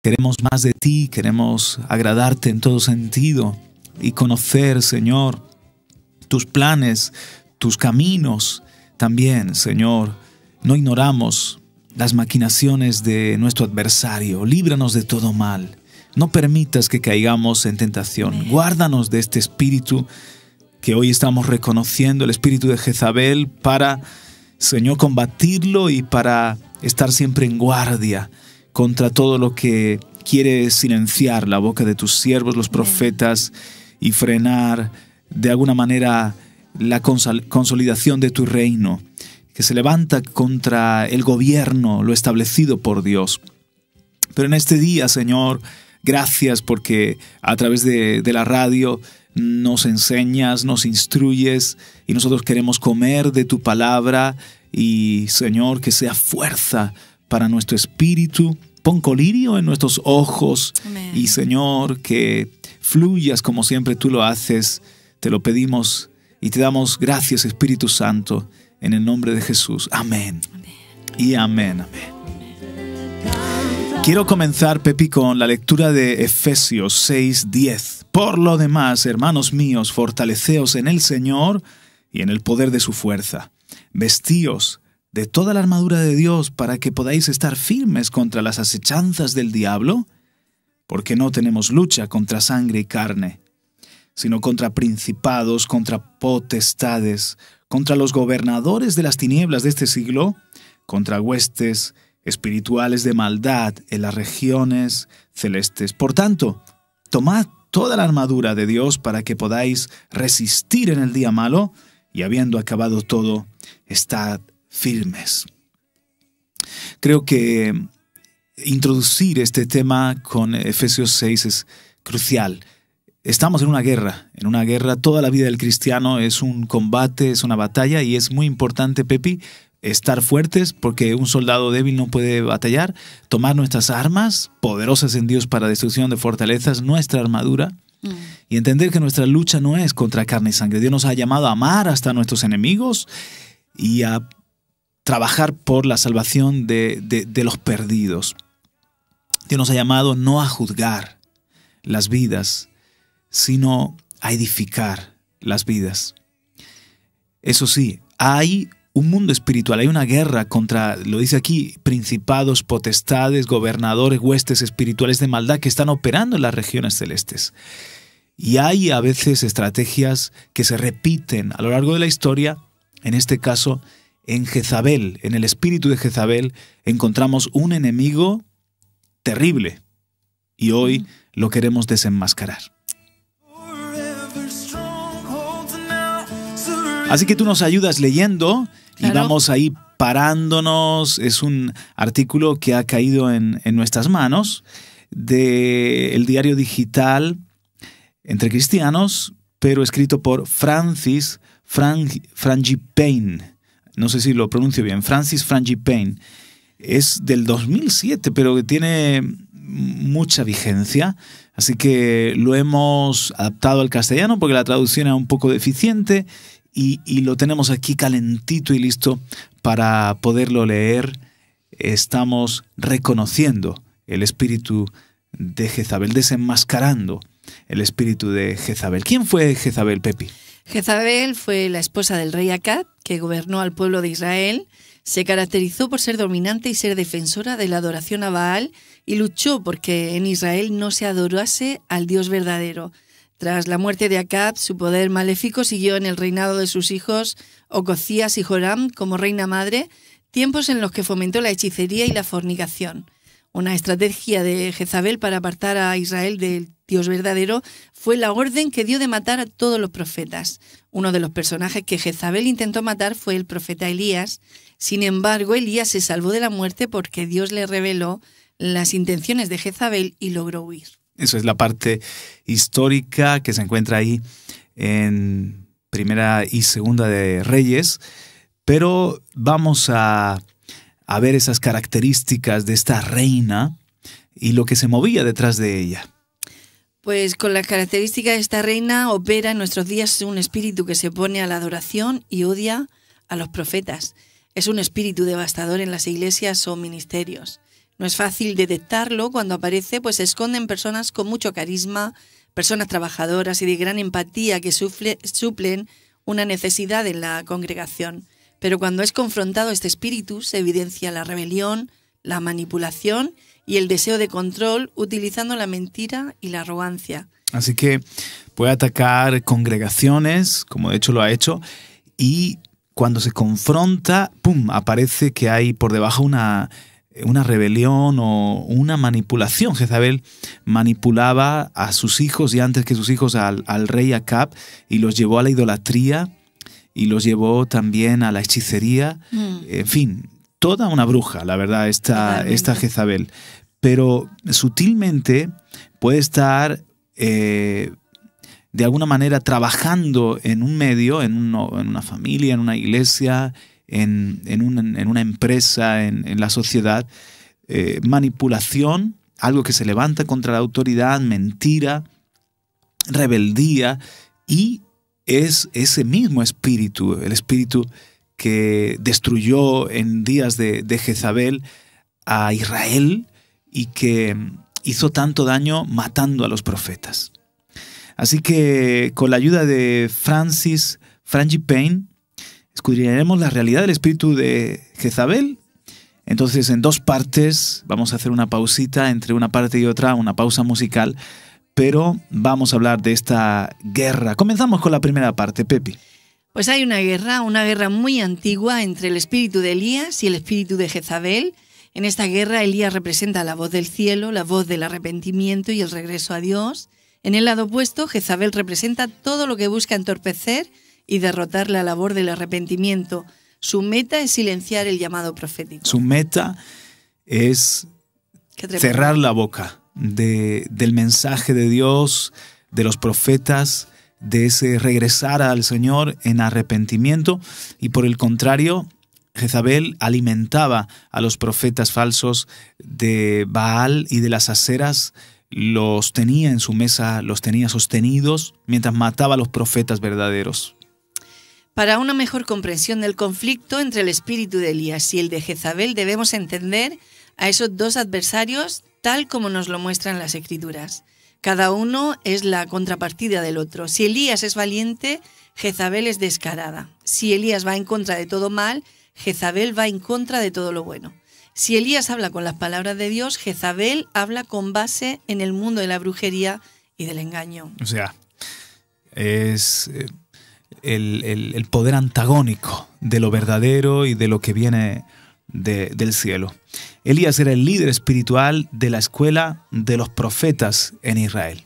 Queremos más de ti, queremos agradarte en todo sentido y conocer, Señor, tus planes, tus caminos también, Señor. No ignoramos las maquinaciones de nuestro adversario. Líbranos de todo mal. No permitas que caigamos en tentación. Guárdanos de este espíritu que hoy estamos reconociendo, el espíritu de Jezabel, para, Señor, combatirlo y para estar siempre en guardia contra todo lo que quiere silenciar la boca de tus siervos, los profetas, y frenar de alguna manera la consolidación de tu reino, que se levanta contra el gobierno, lo establecido por Dios. Pero en este día, Señor, gracias porque a través de la radio nos enseñas, nos instruyes, y nosotros queremos comer de tu palabra, y, Señor, que sea fuerza para nuestro espíritu. Pon colirio en nuestros ojos. Amén. Y, Señor, que fluyas como siempre tú lo haces. Te lo pedimos y te damos gracias, Espíritu Santo, en el nombre de Jesús. Amén. Amén. Y amén, amén. Quiero comenzar, Pepi, con la lectura de Efesios 6:10. Por lo demás, hermanos míos, fortaleceos en el Señor y en el poder de su fuerza. Vestíos de toda la armadura de Dios para que podáis estar firmes contra las acechanzas del diablo, porque no tenemos lucha contra sangre y carne, sino contra principados, contra potestades, contra los gobernadores de las tinieblas de este siglo, contra huestes espirituales de maldad en las regiones celestes. Por tanto, tomad toda la armadura de Dios para que podáis resistir en el día malo, y habiendo acabado todo, estad firmes. Creo que introducir este tema con Efesios 6 es crucial. Estamos en una guerra. Toda la vida del cristiano es un combate, es una batalla, y es muy importante, Pepi, estar fuertes, porque un soldado débil no puede batallar. Tomar nuestras armas, poderosas en Dios para destrucción de fortalezas, nuestra armadura, y entender que nuestra lucha no es contra carne y sangre. Dios nos ha llamado a amar hasta a nuestros enemigos y a trabajar por la salvación de los perdidos. Dios nos ha llamado no a juzgar las vidas, sino a edificar las vidas. Eso sí, hay un mundo espiritual, hay una guerra contra, lo dice aquí, principados, potestades, gobernadores, huestes espirituales de maldad que están operando en las regiones celestes. Y hay a veces estrategias que se repiten a lo largo de la historia. En este caso, en Jezabel, en el espíritu de Jezabel, encontramos un enemigo terrible, y hoy lo queremos desenmascarar. Así que tú nos ayudas leyendo, y vamos ahí parándonos. Es un artículo que ha caído en nuestras manos del diario digital Entre Cristianos, pero escrito por Francis Frangipane. No sé si lo pronuncio bien. Francis Frangipane. Es del 2007, pero tiene mucha vigencia. Así que lo hemos adaptado al castellano porque la traducción era un poco deficiente, y lo tenemos aquí calentito y listo para poderlo leer. Estamos reconociendo el espíritu de Jezabel, desenmascarando el espíritu de Jezabel. ¿Quién fue Jezabel, Pepi? Jezabel fue la esposa del rey Acab, que gobernó al pueblo de Israel. Se caracterizó por ser dominante y ser defensora de la adoración a Baal, y luchó porque en Israel no se adorase al Dios verdadero. Tras la muerte de Acab, su poder maléfico siguió en el reinado de sus hijos Ococías y Joram como reina madre, tiempos en los que fomentó la hechicería y la fornicación. Una estrategia de Jezabel para apartar a Israel del Dios verdadero fue la orden que dio de matar a todos los profetas. Uno de los personajes que Jezabel intentó matar fue el profeta Elías. Sin embargo, Elías se salvó de la muerte porque Dios le reveló las intenciones de Jezabel y logró huir. Eso es la parte histórica que se encuentra ahí en Primera y Segunda de Reyes, pero vamos a ver esas características de esta reina y lo que se movía detrás de ella. Pues con las características de esta reina opera en nuestros días un espíritu que se opone a la adoración y odia a los profetas. Es un espíritu devastador en las iglesias o ministerios. No es fácil detectarlo. Cuando aparece, pues se esconden personas con mucho carisma, personas trabajadoras y de gran empatía que suplen una necesidad en la congregación. Pero cuando es confrontado este espíritu, se evidencia la rebelión, la manipulación y el deseo de control, utilizando la mentira y la arrogancia. Así que puede atacar congregaciones, como de hecho lo ha hecho, y cuando se confronta, ¡pum!, aparece que hay por debajo una rebelión o una manipulación. Jezabel manipulaba a sus hijos y antes que sus hijos al rey Acab y los llevó a la idolatría y los llevó también a la hechicería. En fin, toda una bruja, la verdad, esta Jezabel. Pero sutilmente puede estar de alguna manera trabajando en un medio, en una familia, en una iglesia, en una empresa, en la sociedad, manipulación, algo que se levanta contra la autoridad, mentira, rebeldía, y es ese mismo espíritu, el espíritu que destruyó en días de Jezabel a Israel y que hizo tanto daño matando a los profetas. Así que con la ayuda de Francis Frangipane escudriñaremos la realidad del espíritu de Jezabel. Entonces, en dos partes, vamos a hacer una pausita entre una parte y otra, una pausa musical, pero vamos a hablar de esta guerra. Comenzamos con la primera parte, Pepi. Pues hay una guerra muy antigua entre el espíritu de Elías y el espíritu de Jezabel. En esta guerra, Elías representa la voz del cielo, la voz del arrepentimiento y el regreso a Dios. En el lado opuesto, Jezabel representa todo lo que busca entorpecer y derrotar la labor del arrepentimiento. Su meta es silenciar el llamado profético. Su meta es cerrar la boca del mensaje de Dios, de los profetas, de ese regresar al Señor en arrepentimiento. Y por el contrario, Jezabel alimentaba a los profetas falsos de Baal y de las Aseras, los tenía en su mesa, los tenía sostenidos mientras mataba a los profetas verdaderos. Para una mejor comprensión del conflicto entre el espíritu de Elías y el de Jezabel, debemos entender a esos dos adversarios tal como nos lo muestran las Escrituras. Cada uno es la contrapartida del otro. Si Elías es valiente, Jezabel es descarada. Si Elías va en contra de todo mal, Jezabel va en contra de todo lo bueno. Si Elías habla con las palabras de Dios, Jezabel habla con base en el mundo de la brujería y del engaño. O sea, es el poder antagónico de lo verdadero y de lo que viene del cielo. Elías era el líder espiritual de la escuela de los profetas en Israel.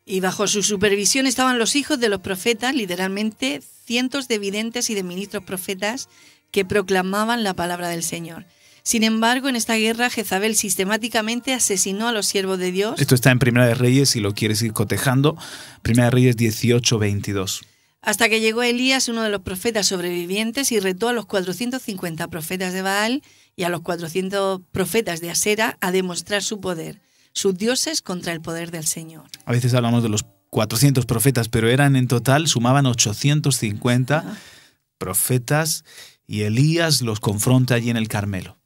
Y bajo su supervisión estaban los hijos de los profetas, literalmente cientos de videntes y de ministros profetas que proclamaban la palabra del Señor. Sin embargo, en esta guerra, Jezabel sistemáticamente asesinó a los siervos de Dios. Esto está en Primera de Reyes, si lo quieres ir cotejando. Primera de Reyes 18:22. Hasta que llegó Elías, uno de los profetas sobrevivientes, y retó a los 450 profetas de Baal y a los 400 profetas de Asera a demostrar su poder, sus dioses contra el poder del Señor. A veces hablamos de los 400 profetas, pero eran en total, sumaban 850 profetas, y Elías los confronta allí en el Carmelo.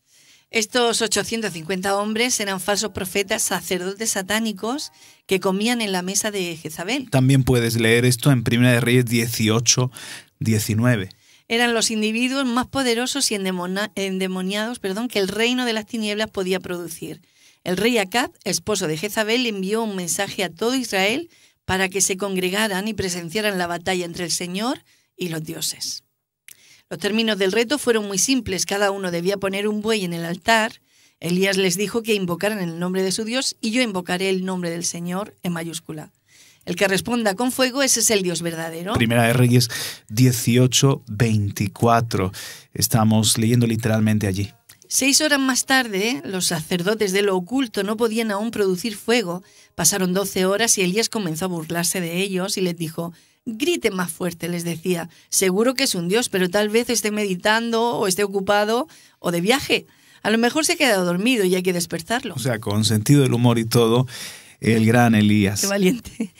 Estos 850 hombres eran falsos profetas, sacerdotes satánicos que comían en la mesa de Jezabel. También puedes leer esto en Primera de Reyes 18:19. Eran los individuos más poderosos y endemoniados que el reino de las tinieblas podía producir. El rey Acab, esposo de Jezabel, envió un mensaje a todo Israel para que se congregaran y presenciaran la batalla entre el Señor y los dioses. Los términos del reto fueron muy simples. Cada uno debía poner un buey en el altar. Elías les dijo que invocaran el nombre de su Dios y yo invocaré el nombre del Señor en mayúscula. El que responda con fuego, ese es el Dios verdadero. Primera de Reyes 18:24. Estamos leyendo literalmente allí. 6 horas más tarde, los sacerdotes de lo oculto no podían aún producir fuego. Pasaron 12 horas y Elías comenzó a burlarse de ellos y les dijo: griten más fuerte, les decía. Seguro que es un dios, pero tal vez esté meditando o esté ocupado o de viaje. A lo mejor se ha quedado dormido y hay que despertarlo. O sea, con sentido del humor y todo, el gran Elías. Qué valiente.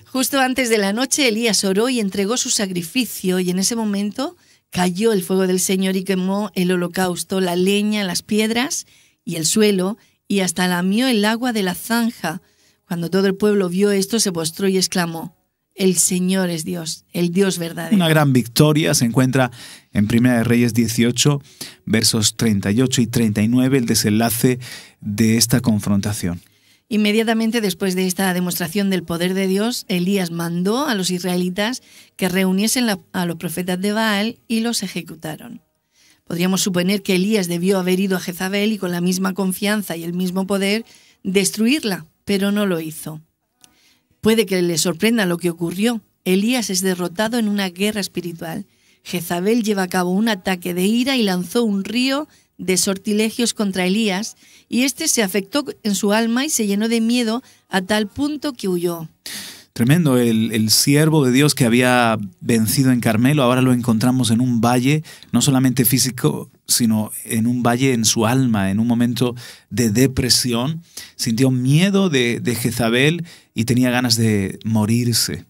Justo antes de la noche, Elías oró y entregó su sacrificio, y en ese momento cayó el fuego del Señor y quemó el holocausto, la leña, las piedras y el suelo, y hasta lamió el agua de la zanja. Cuando todo el pueblo vio esto, se postró y exclamó: el Señor es Dios, el Dios verdadero. Una gran victoria se encuentra en Primera de Reyes 18, versos 38 y 39, el desenlace de esta confrontación. Inmediatamente después de esta demostración del poder de Dios, Elías mandó a los israelitas que reuniesen a los profetas de Baal y los ejecutaron. Podríamos suponer que Elías debió haber ido a Jezabel y con la misma confianza y el mismo poder destruirla, pero no lo hizo. Puede que le sorprenda lo que ocurrió. Elías es derrotado en una guerra espiritual. Jezabel lleva a cabo un ataque de ira y lanzó un río de sortilegios contra Elías, y éste se afectó en su alma y se llenó de miedo a tal punto que huyó. Tremendo, el siervo de Dios que había vencido en Carmelo, ahora lo encontramos en un valle, no solamente físico, sino en un valle en su alma, en un momento de depresión. Sintió miedo de Jezabel y tenía ganas de morirse.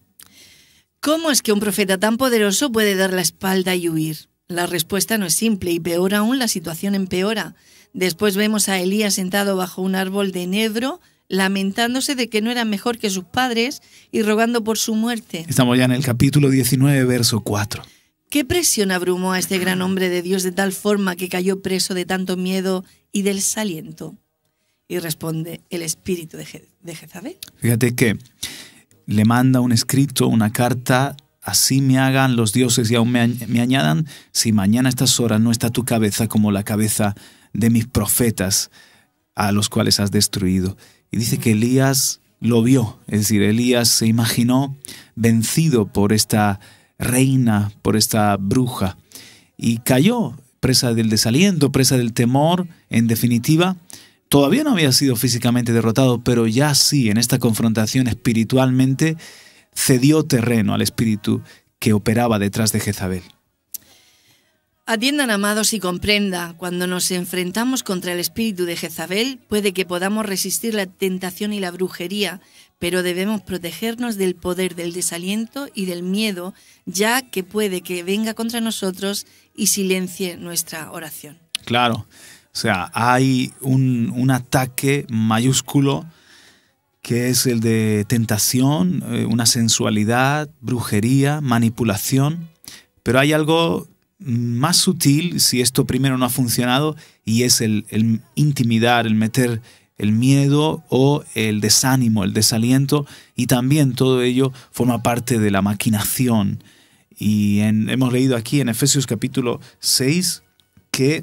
¿Cómo es que un profeta tan poderoso puede dar la espalda y huir? La respuesta no es simple y peor aún, la situación empeora. Después vemos a Elías sentado bajo un árbol de enebro, lamentándose de que no era mejor que sus padres y rogando por su muerte. Estamos ya en el capítulo 19, verso 4. ¿Qué presión abrumó a este gran hombre de Dios de tal forma que cayó preso de tanto miedo y desaliento? Y responde: el espíritu de Jezabel. Fíjate que le manda un escrito, una carta: así me hagan los dioses y aún me añadan, si mañana a estas horas no está tu cabeza como la cabeza de mis profetas, a los cuales has destruido. Y dice que Elías lo vio, es decir, Elías se imaginó vencido por esta reina, por esta bruja, y cayó presa del desaliento, presa del temor. En definitiva, todavía no había sido físicamente derrotado, pero ya sí, en esta confrontación espiritualmente, cedió terreno al espíritu que operaba detrás de Jezabel. Atiendan, amados, y comprenda, cuando nos enfrentamos contra el espíritu de Jezabel, puede que podamos resistir la tentación y la brujería, pero debemos protegernos del poder del desaliento y del miedo, ya que puede que venga contra nosotros y silencie nuestra oración. Claro, o sea, hay un ataque mayúsculo que es el de tentación, una sensualidad, brujería, manipulación, pero hay algo más sutil si esto primero no ha funcionado, y es el intimidar, el meter el miedo o el desánimo, el desaliento, y también todo ello forma parte de la maquinación. Y hemos leído aquí en Efesios capítulo 6 que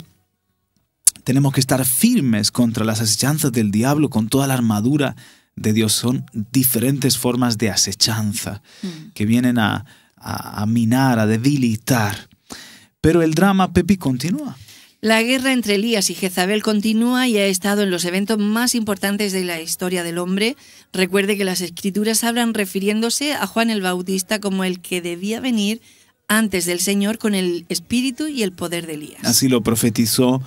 tenemos que estar firmes contra las asechanzas del diablo con toda la armadura de Dios. Son diferentes formas de asechanza que vienen a minar, a debilitar. Pero el drama, Pepi, continúa. La guerra entre Elías y Jezabel continúa y ha estado en los eventos más importantes de la historia del hombre. Recuerde que las Escrituras hablan refiriéndose a Juan el Bautista como el que debía venir antes del Señor con el espíritu y el poder de Elías. Así lo profetizó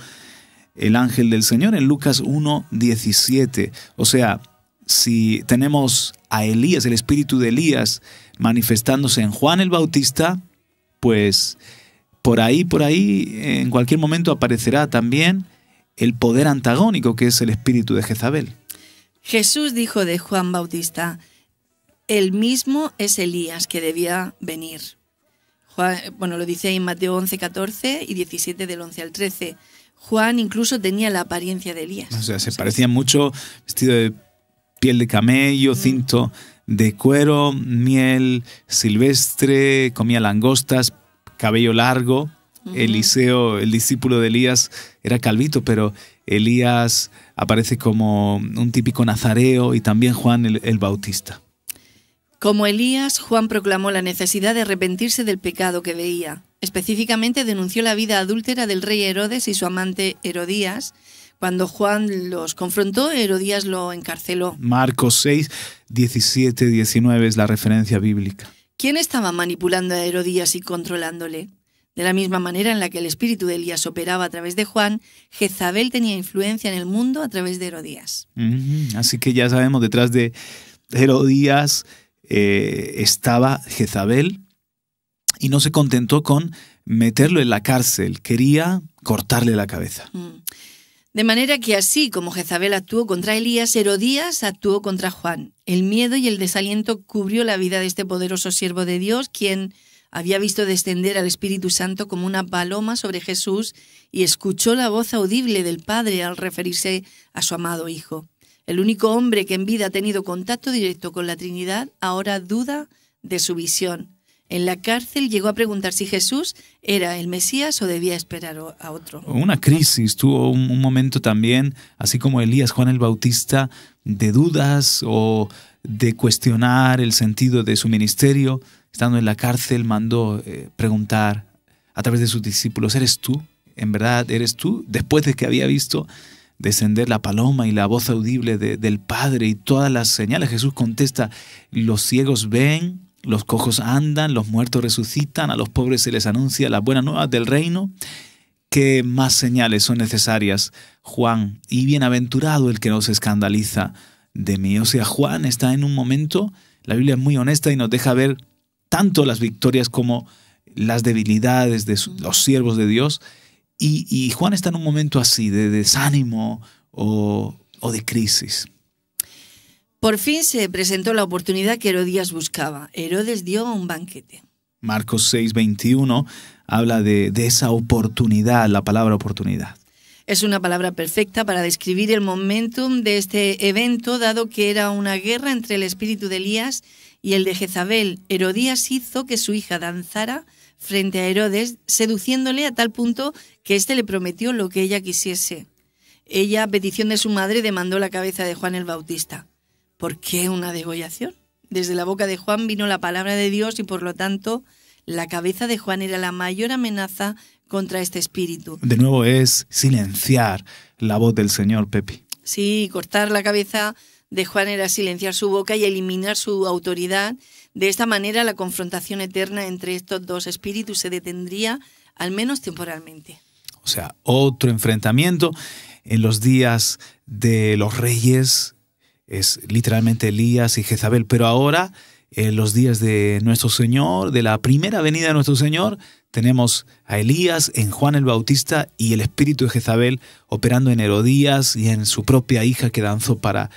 el ángel del Señor en Lucas 1:17. O sea, si tenemos a Elías, el espíritu de Elías, manifestándose en Juan el Bautista, pues por ahí, en cualquier momento aparecerá también el poder antagónico que es el espíritu de Jezabel. Jesús dijo de Juan Bautista: él mismo es Elías que debía venir. Lo dice en Mateo 11:14 y 17 del 11 al 13. Juan incluso tenía la apariencia de Elías. O sea, se parecía mucho, vestido de piel de camello, cinto de cuero, miel silvestre, comía langostas, cabello largo. Eliseo, el discípulo de Elías, era calvito, pero Elías aparece como un típico nazareo, y también Juan el Bautista. Como Elías, Juan proclamó la necesidad de arrepentirse del pecado que veía. Específicamente denunció la vida adúltera del rey Herodes y su amante Herodías. Cuando Juan los confrontó, Herodías lo encarceló. Marcos 6, 17, 19 es la referencia bíblica. ¿Quién estaba manipulando a Herodías y controlándole? De la misma manera en la que el espíritu de Elías operaba a través de Juan, Jezabel tenía influencia en el mundo a través de Herodías. Así que ya sabemos, detrás de Herodías estaba Jezabel, y no se contentó con meterlo en la cárcel, quería cortarle la cabeza. De manera que así como Jezabel actuó contra Elías, Herodías actuó contra Juan. El miedo y el desaliento cubrió la vida de este poderoso siervo de Dios, quien había visto descender al Espíritu Santo como una paloma sobre Jesús y escuchó la voz audible del Padre al referirse a su amado Hijo. El único hombre que en vida ha tenido contacto directo con la Trinidad ahora duda de su visión. En la cárcel llegó a preguntar si Jesús era el Mesías o debía esperar a otro. Una crisis, tuvo un momento también, así como Elías, Juan el Bautista, de dudas o de cuestionar el sentido de su ministerio. Estando en la cárcel, mandó preguntar a través de sus discípulos, ¿eres tú? ¿En verdad eres tú? Después de que había visto descender la paloma y la voz audible del Padre y todas las señales, Jesús contesta, los ciegos ven, los cojos andan, los muertos resucitan, a los pobres se les anuncia la buena nueva del reino. ¿Qué más señales son necesarias, Juan? Y bienaventurado el que no se escandaliza de mí. O sea, Juan está en un momento, la Biblia es muy honesta y nos deja ver tanto las victorias como las debilidades de los siervos de Dios. Y Juan está en un momento así, de desánimo o de crisis. Por fin se presentó la oportunidad que Herodías buscaba. Herodes dio un banquete. Marcos 6:21 habla de esa oportunidad, la palabra oportunidad. Es una palabra perfecta para describir el momentum de este evento, dado que era una guerra entre el espíritu de Elías y el de Jezabel. Herodías hizo que su hija danzara frente a Herodes, seduciéndole a tal punto que éste le prometió lo que ella quisiese. Ella, a petición de su madre, demandó la cabeza de Juan el Bautista. ¿Por qué una degollación? Desde la boca de Juan vino la palabra de Dios y por lo tanto la cabeza de Juan era la mayor amenaza contra este espíritu. De nuevo es silenciar la voz del Señor, Pepi. Sí, cortar la cabeza de Juan era silenciar su boca y eliminar su autoridad. De esta manera la confrontación eterna entre estos dos espíritus se detendría, al menos temporalmente. O sea, otro enfrentamiento en los días de los reyes. Es literalmente Elías y Jezabel, pero ahora, en los días de nuestro Señor, de la primera venida de nuestro Señor, tenemos a Elías en Juan el Bautista y el espíritu de Jezabel operando en Herodías y en su propia hija que danzó para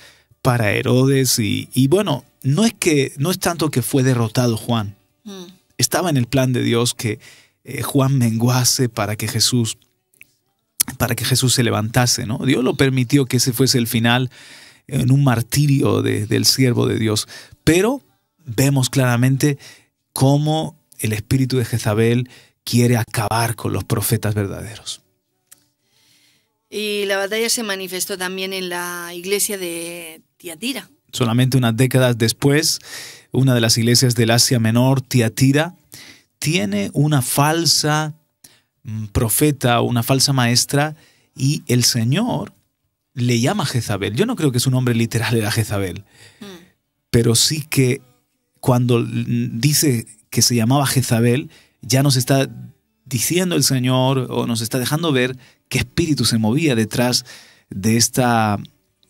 Herodes. Y bueno, no es tanto que fue derrotado Juan. Estaba en el plan de Dios que Juan menguase para que Jesús se levantase, ¿no? Dios lo permitió que ese fuese el final, en un martirio del siervo de Dios. Pero vemos claramente cómo el espíritu de Jezabel quiere acabar con los profetas verdaderos. Y la batalla se manifestó también en la iglesia de Tiatira. Solamente unas décadas después, una de las iglesias del Asia Menor, Tiatira, tiene una falsa profeta, una falsa maestra, y el Señor le llama Jezabel. Yo no creo que su nombre literal era Jezabel, pero sí que cuando dice que se llamaba Jezabel, ya nos está diciendo el Señor o nos está dejando ver qué espíritu se movía detrás de esta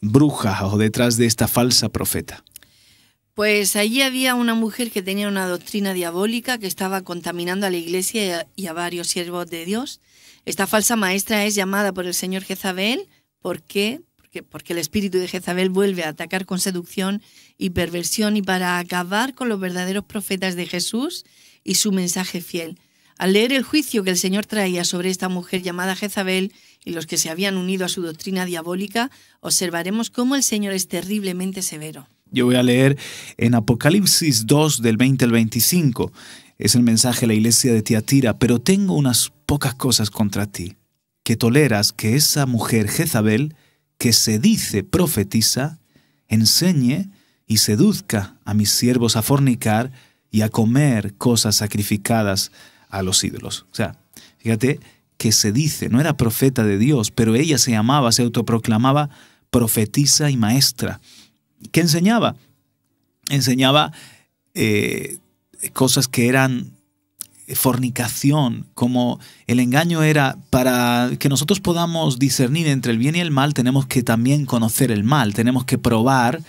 bruja o detrás de esta falsa profeta. Pues allí había una mujer que tenía una doctrina diabólica que estaba contaminando a la iglesia y a varios siervos de Dios. Esta falsa maestra es llamada por el Señor Jezabel. ¿Por qué? Porque el espíritu de Jezabel vuelve a atacar con seducción y perversión y para acabar con los verdaderos profetas de Jesús y su mensaje fiel. Al leer el juicio que el Señor traía sobre esta mujer llamada Jezabel y los que se habían unido a su doctrina diabólica, observaremos cómo el Señor es terriblemente severo. Yo voy a leer en Apocalipsis 2, del 20 al 25. Es el mensaje a la iglesia de Tiatira. Pero tengo unas pocas cosas contra ti, que toleras que esa mujer Jezabel, que se dice profetiza, enseñe y seduzca a mis siervos a fornicar y a comer cosas sacrificadas a los ídolos. O sea, fíjate que se dice, no era profeta de Dios, pero ella se autoproclamaba profetisa y maestra. ¿Qué enseñaba? Enseñaba cosas que eran fornicación, como el engaño era para que nosotros podamos discernir entre el bien y el mal, tenemos que también conocer el mal, tenemos que probar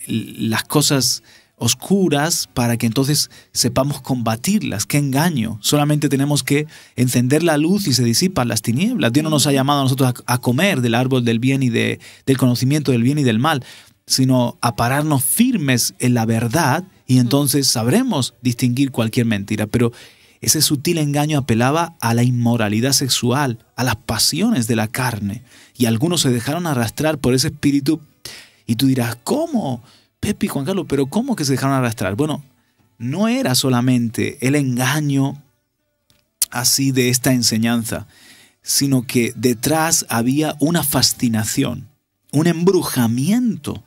las cosas oscuras para que entonces sepamos combatirlas. ¡Qué engaño! Solamente tenemos que encender la luz y se disipan las tinieblas. Dios no nos ha llamado a nosotros a comer del árbol del bien y del conocimiento del bien y del mal, sino a pararnos firmes en la verdad, y entonces sabremos distinguir cualquier mentira. Pero ese sutil engaño apelaba a la inmoralidad sexual, a las pasiones de la carne, y algunos se dejaron arrastrar por ese espíritu. Y tú dirás, ¿cómo? Pepe y Juan Carlos, ¿pero cómo que se dejaron arrastrar? Bueno, no era solamente el engaño así de esta enseñanza, sino que detrás había una fascinación, un embrujamiento.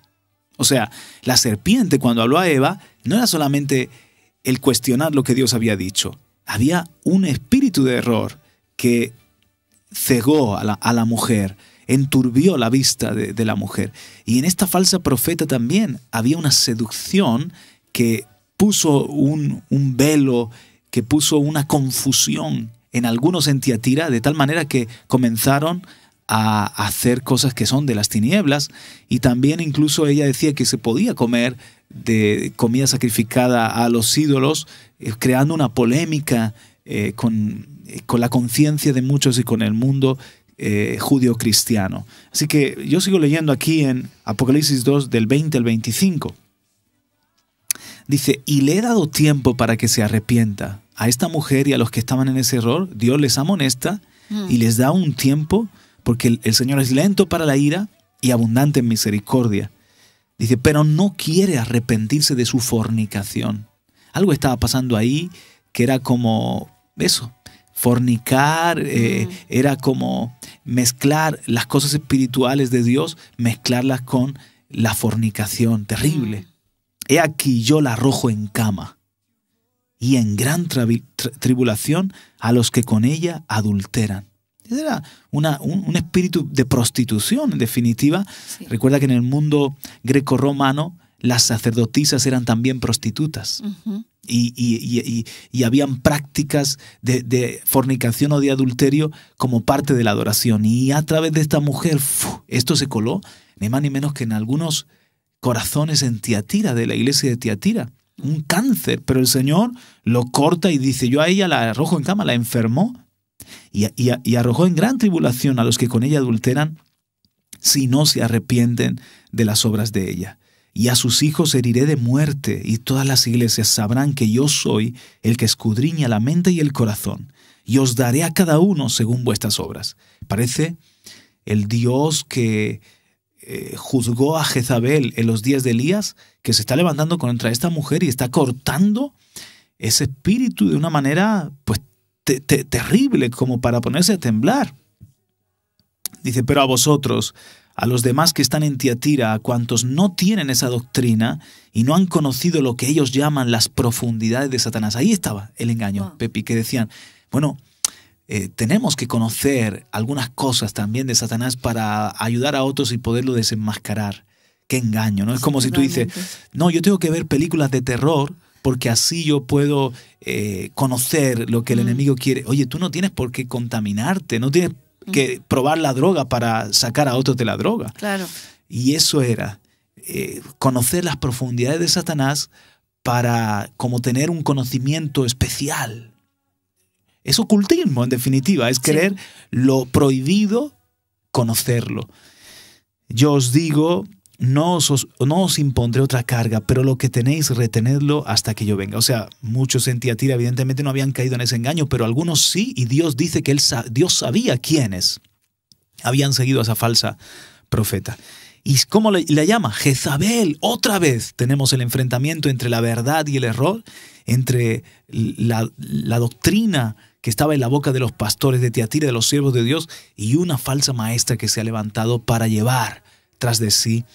O sea, la serpiente cuando habló a Eva no era solamente el cuestionar lo que Dios había dicho. Había un espíritu de error que cegó a la mujer, enturbió la vista de la mujer. Y en esta falsa profeta también había una seducción que puso un velo, que puso una confusión en algunos en Tiatira, de tal manera que comenzaron a hacer cosas que son de las tinieblas, y también incluso ella decía que se podía comer de comida sacrificada a los ídolos, creando una polémica con la conciencia de muchos y con el mundo judío-cristiano. Así que yo sigo leyendo aquí en Apocalipsis 2 del 20 al 25. Dice, y le he dado tiempo para que se arrepienta. A esta mujer y a los que estaban en ese error, Dios les amonesta y les da un tiempo, porque el Señor es lento para la ira y abundante en misericordia. Dice, pero no quiere arrepentirse de su fornicación. Algo estaba pasando ahí que era como eso. Fornicar era como mezclar las cosas espirituales de Dios, mezclarlas con la fornicación. Terrible. He aquí yo la arrojo en cama y en gran tribulación a los que con ella adulteran. Era un espíritu de prostitución, en definitiva. Sí. Recuerda que en el mundo grecorromano las sacerdotisas eran también prostitutas. Y habían prácticas de fornicación o de adulterio como parte de la adoración. Y a través de esta mujer, esto se coló, ni más ni menos que en algunos corazones en Tiatira, de la iglesia de Tiatira. Un cáncer, pero el Señor lo corta y dice, yo a ella la arrojo en cama, la enfermó y arrojó en gran tribulación a los que con ella adulteran si no se arrepienten de las obras de ella. Y a sus hijos heriré de muerte, y todas las iglesias sabrán que yo soy el que escudriña la mente y el corazón, y os daré a cada uno según vuestras obras. Parece el Dios que juzgó a Jezabel en los días de Elías, que se está levantando contra esta mujer y está cortando ese espíritu de una manera pues terrible, como para ponerse a temblar. Dice, pero a vosotros, a los demás que están en Tiatira, a cuantos no tienen esa doctrina y no han conocido lo que ellos llaman las profundidades de Satanás. Ahí estaba el engaño, Pepi, que decían, bueno, tenemos que conocer algunas cosas también de Satanás para ayudar a otros y poderlo desenmascarar. Qué engaño, ¿no? Es como si tú dices, no, yo tengo que ver películas de terror porque así yo puedo conocer lo que el enemigo quiere. Oye, tú no tienes por qué contaminarte, no tienes que probar la droga para sacar a otros de la droga. Claro. Y eso era conocer las profundidades de Satanás para como tener un conocimiento especial. Es ocultismo, en definitiva, es querer lo prohibido, conocerlo. Yo os digo, no os impondré otra carga, pero lo que tenéis, retenedlo hasta que yo venga. O sea, muchos en Tiatira evidentemente no habían caído en ese engaño, pero algunos sí, y Dios dice que Dios sabía quiénes habían seguido a esa falsa profeta. ¿Y cómo la llama? Jezabel. Otra vez tenemos el enfrentamiento entre la verdad y el error, entre la doctrina que estaba en la boca de los pastores de Tiatira, de los siervos de Dios, y una falsa maestra que se ha levantado para llevar tras de sí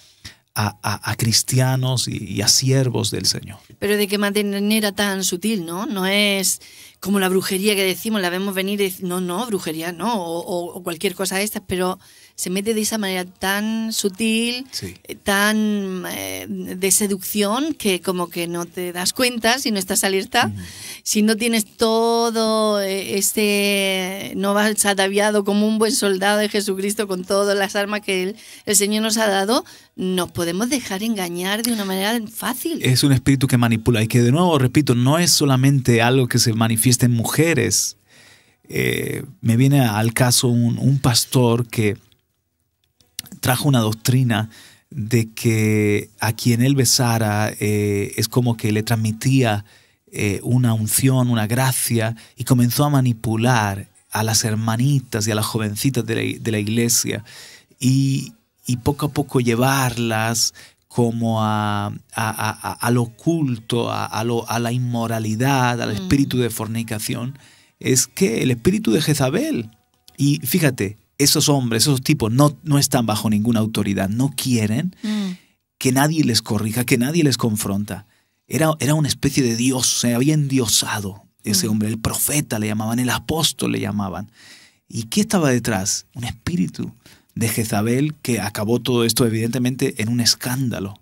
a cristianos y a siervos del Señor. Pero de qué manera tan sutil, ¿no? No es como la brujería que decimos, la vemos venir y decimos, no, brujería no, o cualquier cosa de estas, pero se mete de esa manera tan sutil, Sí. tan de seducción, que como que no te das cuenta si no estás alerta, si no tienes todo no vas ataviado como un buen soldado de Jesucristo con todas las armas que el Señor nos ha dado, nos podemos dejar engañar de una manera fácil. Es un espíritu que manipula y que, de nuevo, repito, no es solamente algo que se manifiesta en mujeres. Me viene al caso un pastor que trajo una doctrina de que a quien él besara es como que le transmitía una unción, una gracia, y comenzó a manipular a las hermanitas y a las jovencitas de la iglesia y poco a poco llevarlas como al oculto, a la inmoralidad, al espíritu de fornicación. Es que el espíritu de Jezabel, y fíjate, esos hombres, esos tipos no están bajo ninguna autoridad, no quieren que nadie les corrija, que nadie les confronta. Era una especie de Dios, se había endiosado ese hombre, el profeta le llamaban, el apóstol le llamaban. ¿Y qué estaba detrás? Un espíritu de Jezabel que acabó todo esto evidentemente en un escándalo.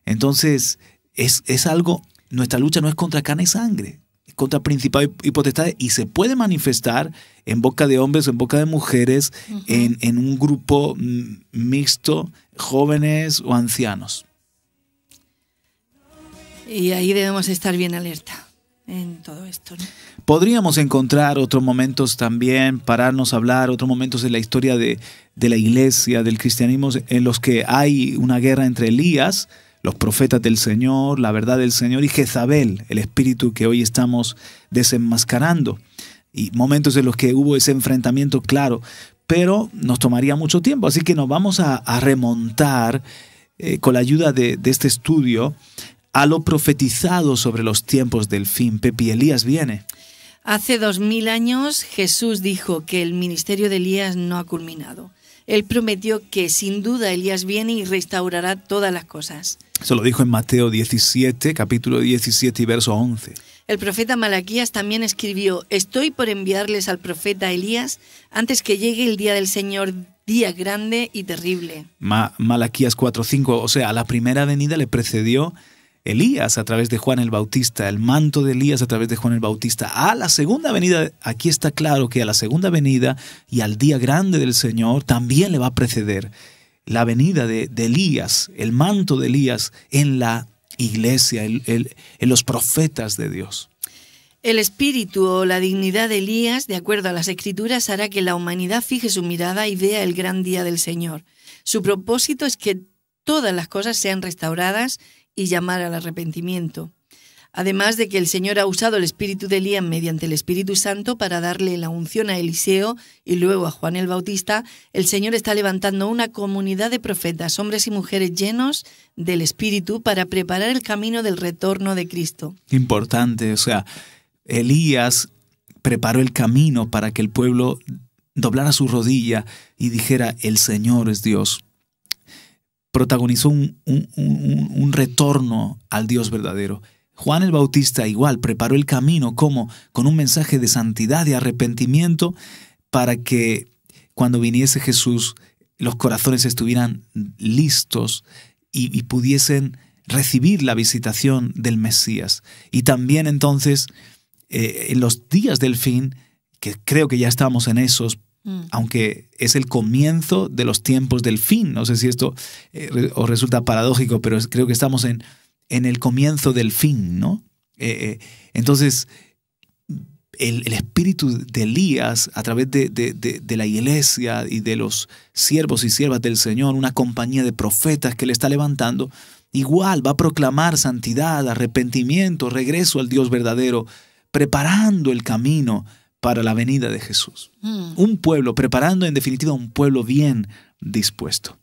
Entonces, es algo, nuestra lucha no es contra carne y sangre, es contra principados y potestades, y se puede manifestar en boca de hombres o en boca de mujeres, en un grupo mixto, jóvenes o ancianos. Y ahí debemos estar bien alerta en todo esto, ¿no? Podríamos encontrar otros momentos también, pararnos a hablar, otros momentos en la historia de la iglesia, del cristianismo, en los que hay una guerra entre Elías, los profetas del Señor, la verdad del Señor, y Jezabel, el espíritu que hoy estamos desenmascarando. Y momentos en los que hubo ese enfrentamiento claro, pero nos tomaría mucho tiempo, así que nos vamos a remontar con la ayuda de este estudio a lo profetizado sobre los tiempos del fin. Pepi, Elías viene. Hace 2000 años Jesús dijo que el ministerio de Elías no ha culminado. Él prometió que sin duda Elías viene y restaurará todas las cosas. Eso lo dijo en Mateo 17, capítulo 17 y verso 11. El profeta Malaquías también escribió: estoy por enviarles al profeta Elías antes que llegue el día del Señor, día grande y terrible. Malaquías 4:5, o sea, a la primera venida le precedió Elías a través de Juan el Bautista, el manto de Elías a través de Juan el Bautista. A la segunda venida, aquí está claro que a la segunda venida y al día grande del Señor también le va a preceder la venida de Elías, el manto de Elías en la iglesia, en los profetas de Dios. El espíritu o la dignidad de Elías, de acuerdo a las Escrituras, hará que la humanidad fije su mirada y vea el gran día del Señor. Su propósito es que todas las cosas sean restauradas y llamar al arrepentimiento. Además de que el Señor ha usado el espíritu de Elías mediante el Espíritu Santo para darle la unción a Eliseo y luego a Juan el Bautista, el Señor está levantando una comunidad de profetas, hombres y mujeres llenos del Espíritu para preparar el camino del retorno de Cristo. Importante, o sea, Elías preparó el camino para que el pueblo doblara su rodilla y dijera: el Señor es Dios. Protagonizó un retorno al Dios verdadero. Juan el Bautista igual preparó el camino como con un mensaje de santidad, de arrepentimiento, para que cuando viniese Jesús los corazones estuvieran listos y pudiesen recibir la visitación del Mesías. Y también entonces en los días del fin, que creo que ya estamos en esos, aunque es el comienzo de los tiempos del fin. No sé si esto os resulta paradójico, pero creo que estamos en el comienzo del fin, ¿no? Entonces, el espíritu de Elías, a través de la iglesia y de los siervos y siervas del Señor, una compañía de profetas que le está levantando, igual va a proclamar santidad, arrepentimiento, regreso al Dios verdadero, preparando el camino para la venida de Jesús. Un pueblo, preparando en definitiva un pueblo bien dispuesto.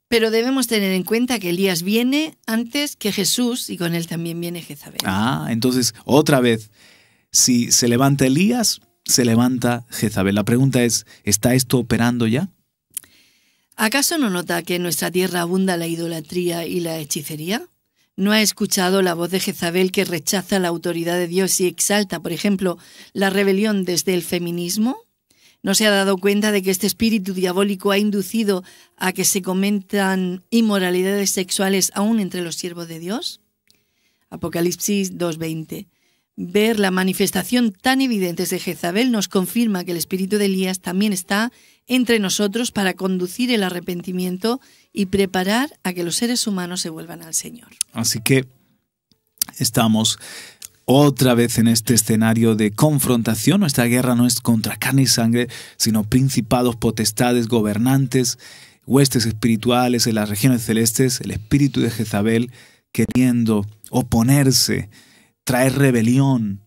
Pero debemos tener en cuenta que Elías viene antes que Jesús y con él también viene Jezabel. Entonces, otra vez, si se levanta Elías, se levanta Jezabel. La pregunta es, ¿está esto operando ya? ¿Acaso no nota que en nuestra tierra abunda la idolatría y la hechicería? ¿No ha escuchado la voz de Jezabel que rechaza la autoridad de Dios y exalta, por ejemplo, la rebelión desde el feminismo? ¿No se ha dado cuenta de que este espíritu diabólico ha inducido a que se cometan inmoralidades sexuales aún entre los siervos de Dios? Apocalipsis 2:20. Ver la manifestación tan evidente de Jezabel nos confirma que el espíritu de Elías también está entre nosotros para conducir el arrepentimiento y preparar a que los seres humanos se vuelvan al Señor. Así que estamos otra vez en este escenario de confrontación. Nuestra guerra no es contra carne y sangre, sino principados, potestades, gobernantes, huestes espirituales en las regiones celestes, el espíritu de Jezabel queriendo oponerse, traer rebelión,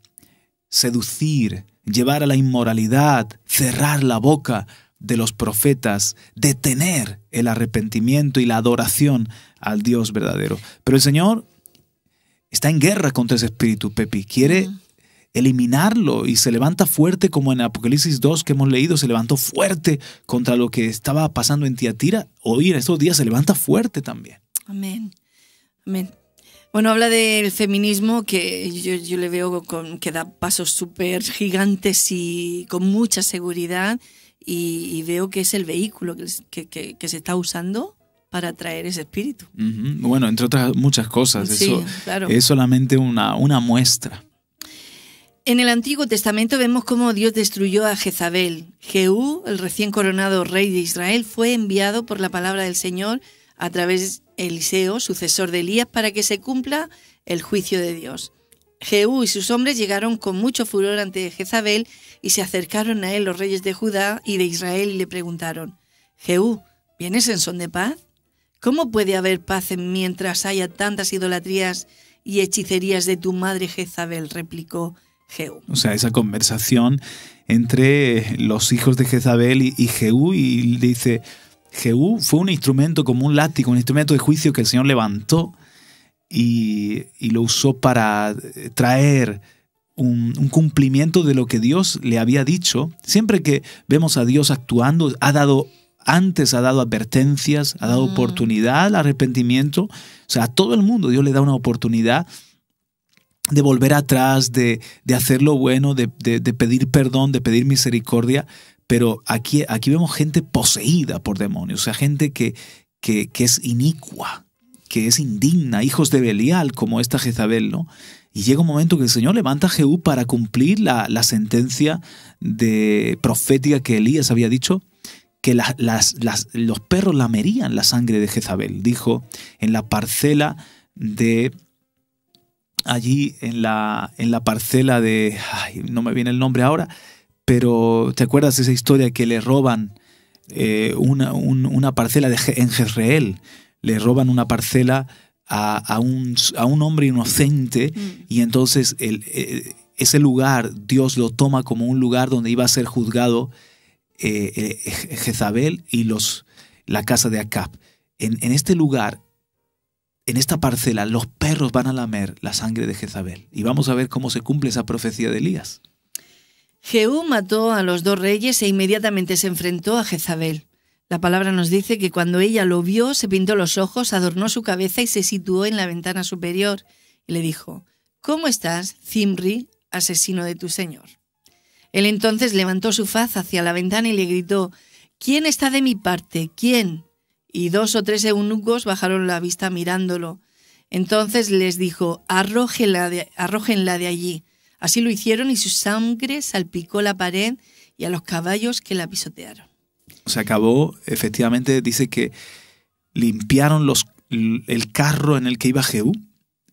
seducir, llevar a la inmoralidad, cerrar la boca de los profetas, detener el arrepentimiento y la adoración al Dios verdadero. Pero el Señor está en guerra contra ese espíritu, Pepi. Quiere eliminarlo y se levanta fuerte, como en Apocalipsis 2 que hemos leído, se levantó fuerte contra lo que estaba pasando en Tiatira. Hoy en estos días se levanta fuerte también. Amén. Amén. Bueno, habla del feminismo que yo le veo que da pasos súper gigantes y con mucha seguridad y veo que es el vehículo que se está usando para atraer ese espíritu. Bueno, entre otras muchas cosas. Sí, eso claro. Es solamente una muestra. En el Antiguo Testamento vemos cómo Dios destruyó a Jezabel. Jehú, el recién coronado rey de Israel, fue enviado por la palabra del Señor a través de Eliseo, sucesor de Elías, para que se cumpla el juicio de Dios. Jehú y sus hombres llegaron con mucho furor ante Jezabel y se acercaron a él los reyes de Judá y de Israel y le preguntaron: Jehú, ¿vienes en son de paz? ¿Cómo puede haber paz mientras haya tantas idolatrías y hechicerías de tu madre Jezabel?, replicó Jehú. O sea, esa conversación entre los hijos de Jezabel y Jehú, y dice: Jehú fue un instrumento como un látigo, un instrumento de juicio que el Señor levantó y lo usó para traer un cumplimiento de lo que Dios le había dicho. Siempre que vemos a Dios actuando, ha dado advertencias, ha dado oportunidad al arrepentimiento. O sea, a todo el mundo Dios le da una oportunidad de volver atrás, de hacer lo bueno, de pedir perdón, de pedir misericordia. Pero aquí vemos gente poseída por demonios, o sea, gente que es inicua, que es indigna, hijos de Belial, como esta Jezabel, ¿no? Y llega un momento que el Señor levanta a Jehú para cumplir la sentencia profética que Elías había dicho, que los perros lamerían la sangre de Jezabel. Dijo en la parcela de... Allí en la parcela de... no me viene el nombre ahora, pero ¿te acuerdas de esa historia que le roban una parcela en Jezreel? Le roban una parcela a un hombre inocente y entonces ese lugar Dios lo toma como un lugar donde iba a ser juzgado Jezabel y la casa de Acab. En este lugar, en esta parcela, los perros van a lamer la sangre de Jezabel. Y vamos a ver cómo se cumple esa profecía de Elías. Jehú mató a los dos reyes e inmediatamente se enfrentó a Jezabel. La palabra nos dice que cuando ella lo vio, se pintó los ojos, adornó su cabeza y se situó en la ventana superior. Y le dijo: ¿Cómo estás, Zimri, asesino de tu señor? Él entonces levantó su faz hacia la ventana y le gritó: ¿Quién está de mi parte? ¿Quién? Y 2 o 3 eunucos bajaron la vista mirándolo. Entonces les dijo: arrójenla de allí. Así lo hicieron y su sangre salpicó la pared y a los caballos que la pisotearon. Se acabó, efectivamente, dice que limpiaron el carro en el que iba Jehú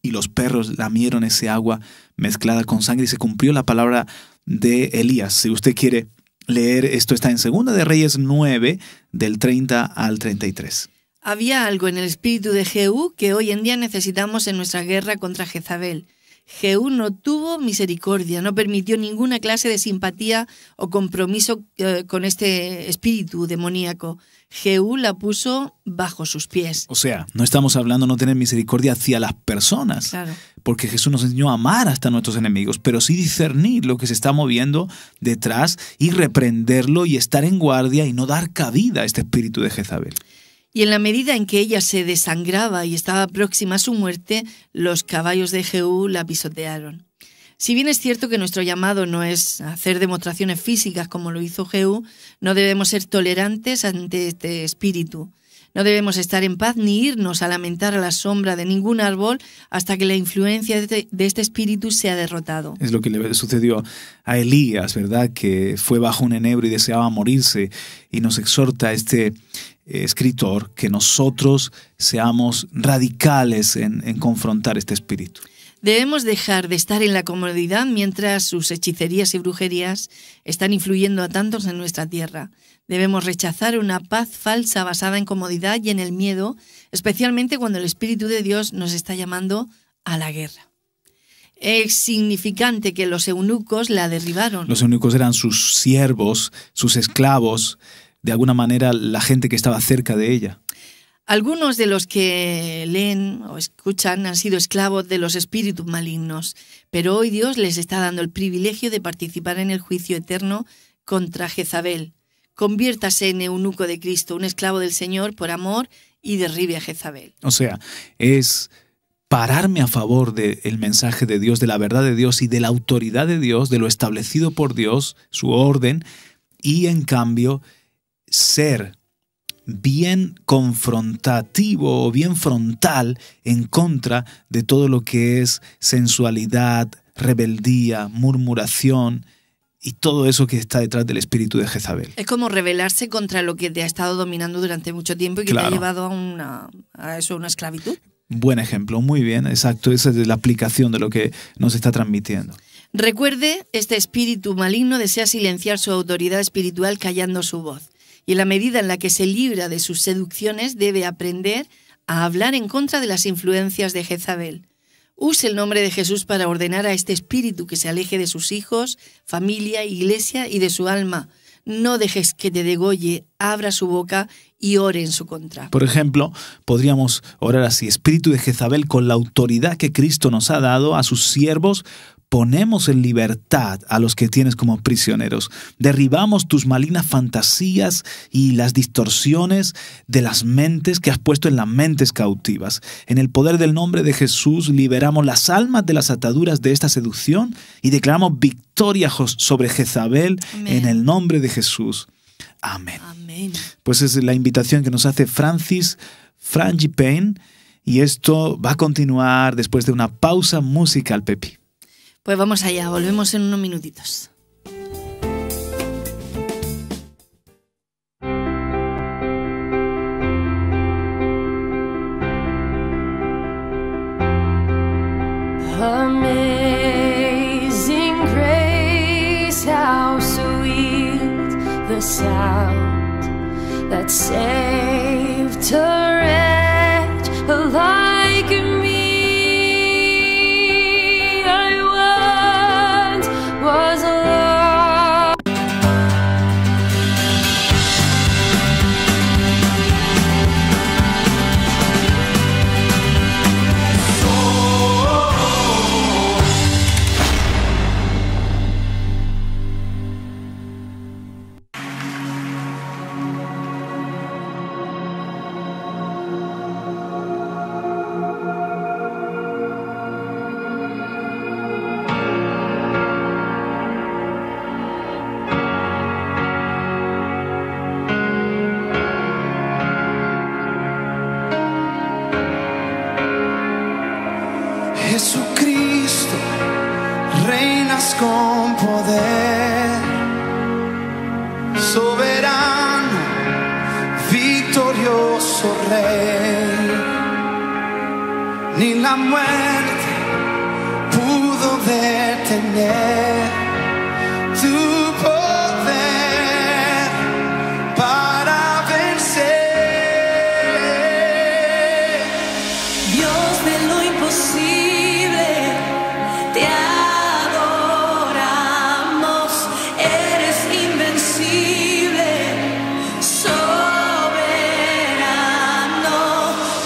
y los perros lamieron ese agua mezclada con sangre y se cumplió la palabra de Elías. Si usted quiere leer, esto está en 2 de Reyes 9, del 30 al 33. Había algo en el espíritu de Jehú que hoy en día necesitamos en nuestra guerra contra Jezabel. Jehú no tuvo misericordia, no permitió ninguna clase de simpatía o compromiso con este espíritu demoníaco. Jehú la puso bajo sus pies. O sea, no estamos hablando de no tener misericordia hacia las personas, claro, porque Jesús nos enseñó a amar hasta nuestros enemigos, pero sí discernir lo que se está moviendo detrás y reprenderlo y estar en guardia y no dar cabida a este espíritu de Jezabel. Y en la medida en que ella se desangraba y estaba próxima a su muerte, los caballos de Jehú la pisotearon. Si bien es cierto que nuestro llamado no es hacer demostraciones físicas como lo hizo Jehú, no debemos ser tolerantes ante este espíritu. No debemos estar en paz ni irnos a lamentar a la sombra de ningún árbol hasta que la influencia de este espíritu sea derrotado. Es lo que le sucedió a Elías, ¿verdad? Que fue bajo un enebro y deseaba morirse. Y nos exhorta este escritor que nosotros seamos radicales en confrontar este espíritu. Debemos dejar de estar en la comodidad mientras sus hechicerías y brujerías están influyendo a tantos en nuestra tierra. Debemos rechazar una paz falsa basada en comodidad y en el miedo, especialmente cuando el Espíritu de Dios nos está llamando a la guerra. Es significante que los eunucos la derribaron. Los eunucos eran sus siervos, sus esclavos, de alguna manera la gente que estaba cerca de ella. Algunos de los que leen o escuchan han sido esclavos de los espíritus malignos, pero hoy Dios les está dando el privilegio de participar en el juicio eterno contra Jezabel. Conviértase en eunuco de Cristo, un esclavo del Señor por amor, y derribe a Jezabel. O sea, es pararme a favor del mensaje de Dios, de la verdad de Dios y de la autoridad de Dios, de lo establecido por Dios, su orden, y en cambio ser bien confrontativo o bien frontal en contra de todo lo que es sensualidad, rebeldía, murmuración y todo eso que está detrás del espíritu de Jezabel. Es como rebelarse contra lo que te ha estado dominando durante mucho tiempo y que te ha llevado a una esclavitud. Buen ejemplo, muy bien, exacto. Esa es la aplicación de lo que nos está transmitiendo. Recuerde, este espíritu maligno desea silenciar su autoridad espiritual callando su voz. Y en la medida en la que se libra de sus seducciones, debe aprender a hablar en contra de las influencias de Jezabel. Use el nombre de Jesús para ordenar a este espíritu que se aleje de sus hijos, familia, iglesia y de su alma. No dejes que te degolle, abra su boca y ore en su contra. Por ejemplo, podríamos orar así: Espíritu de Jezabel, con la autoridad que Cristo nos ha dado a sus siervos, ponemos en libertad a los que tienes como prisioneros. Derribamos tus malignas fantasías y las distorsiones de las mentes que has puesto en las mentes cautivas. En el poder del nombre de Jesús liberamos las almas de las ataduras de esta seducción y declaramos victoria sobre Jezabel. Amén. En el nombre de Jesús. Amén. Amén. Pues es la invitación que nos hace Francis Frangipane, y esto va a continuar después de una pausa musical, Pepi. Pues vamos allá, volvemos en unos minutitos. Amazing grace, how sweet the sound that saved a wretch like me. Was alone. Jesucristo, reinas con poder, soberano, victorioso Rey. Ni la muerte pudo detener tu poder para vencer. Dios de lo imposible, te adoramos, eres invencible, soberano,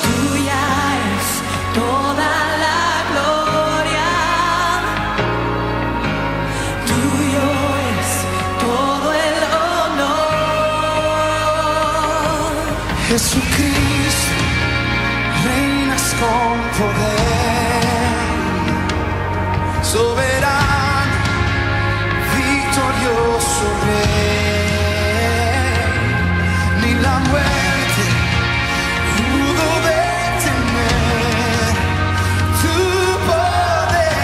tuya es toda la gloria. Jesucristo, reinas con poder, soberano, victorioso Rey. Ni la muerte pudo detener tu poder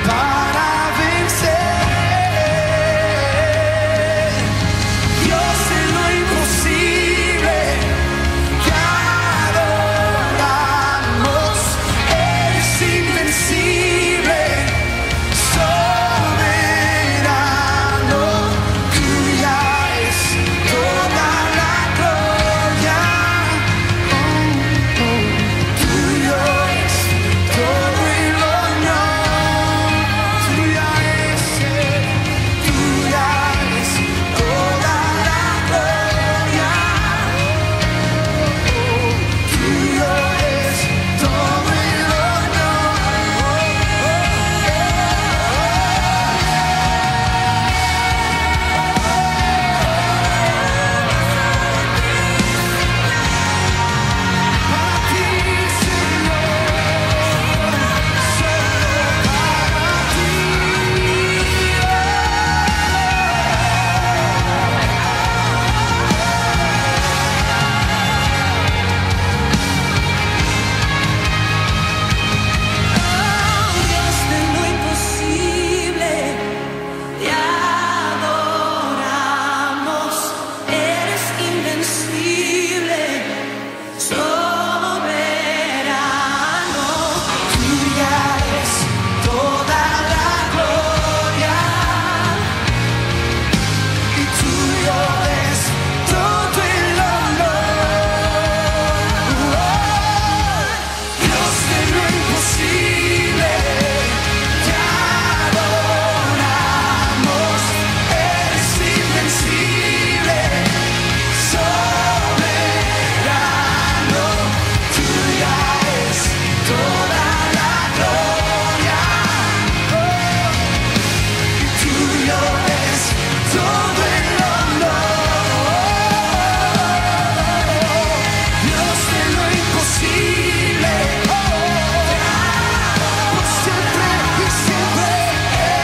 para vencer. Dios de lo imposible, te adoramos. Eres invencible, soberano. Tuya es toda la gloria. Tuyo es todo el honor. Tuya es toda la gloria. Tuyo es todo el para ti, Dios de lo imposible, te adoramos. Eres invencible, soberano. Tuya es toda la gloria y tuyo es todo el honor. Dios de lo imposible, te adoramos. Eres invencible, soberano. Tuya es toda la gloria y tuyo es todo el honor. Dios de lo imposible, por siempre y siempre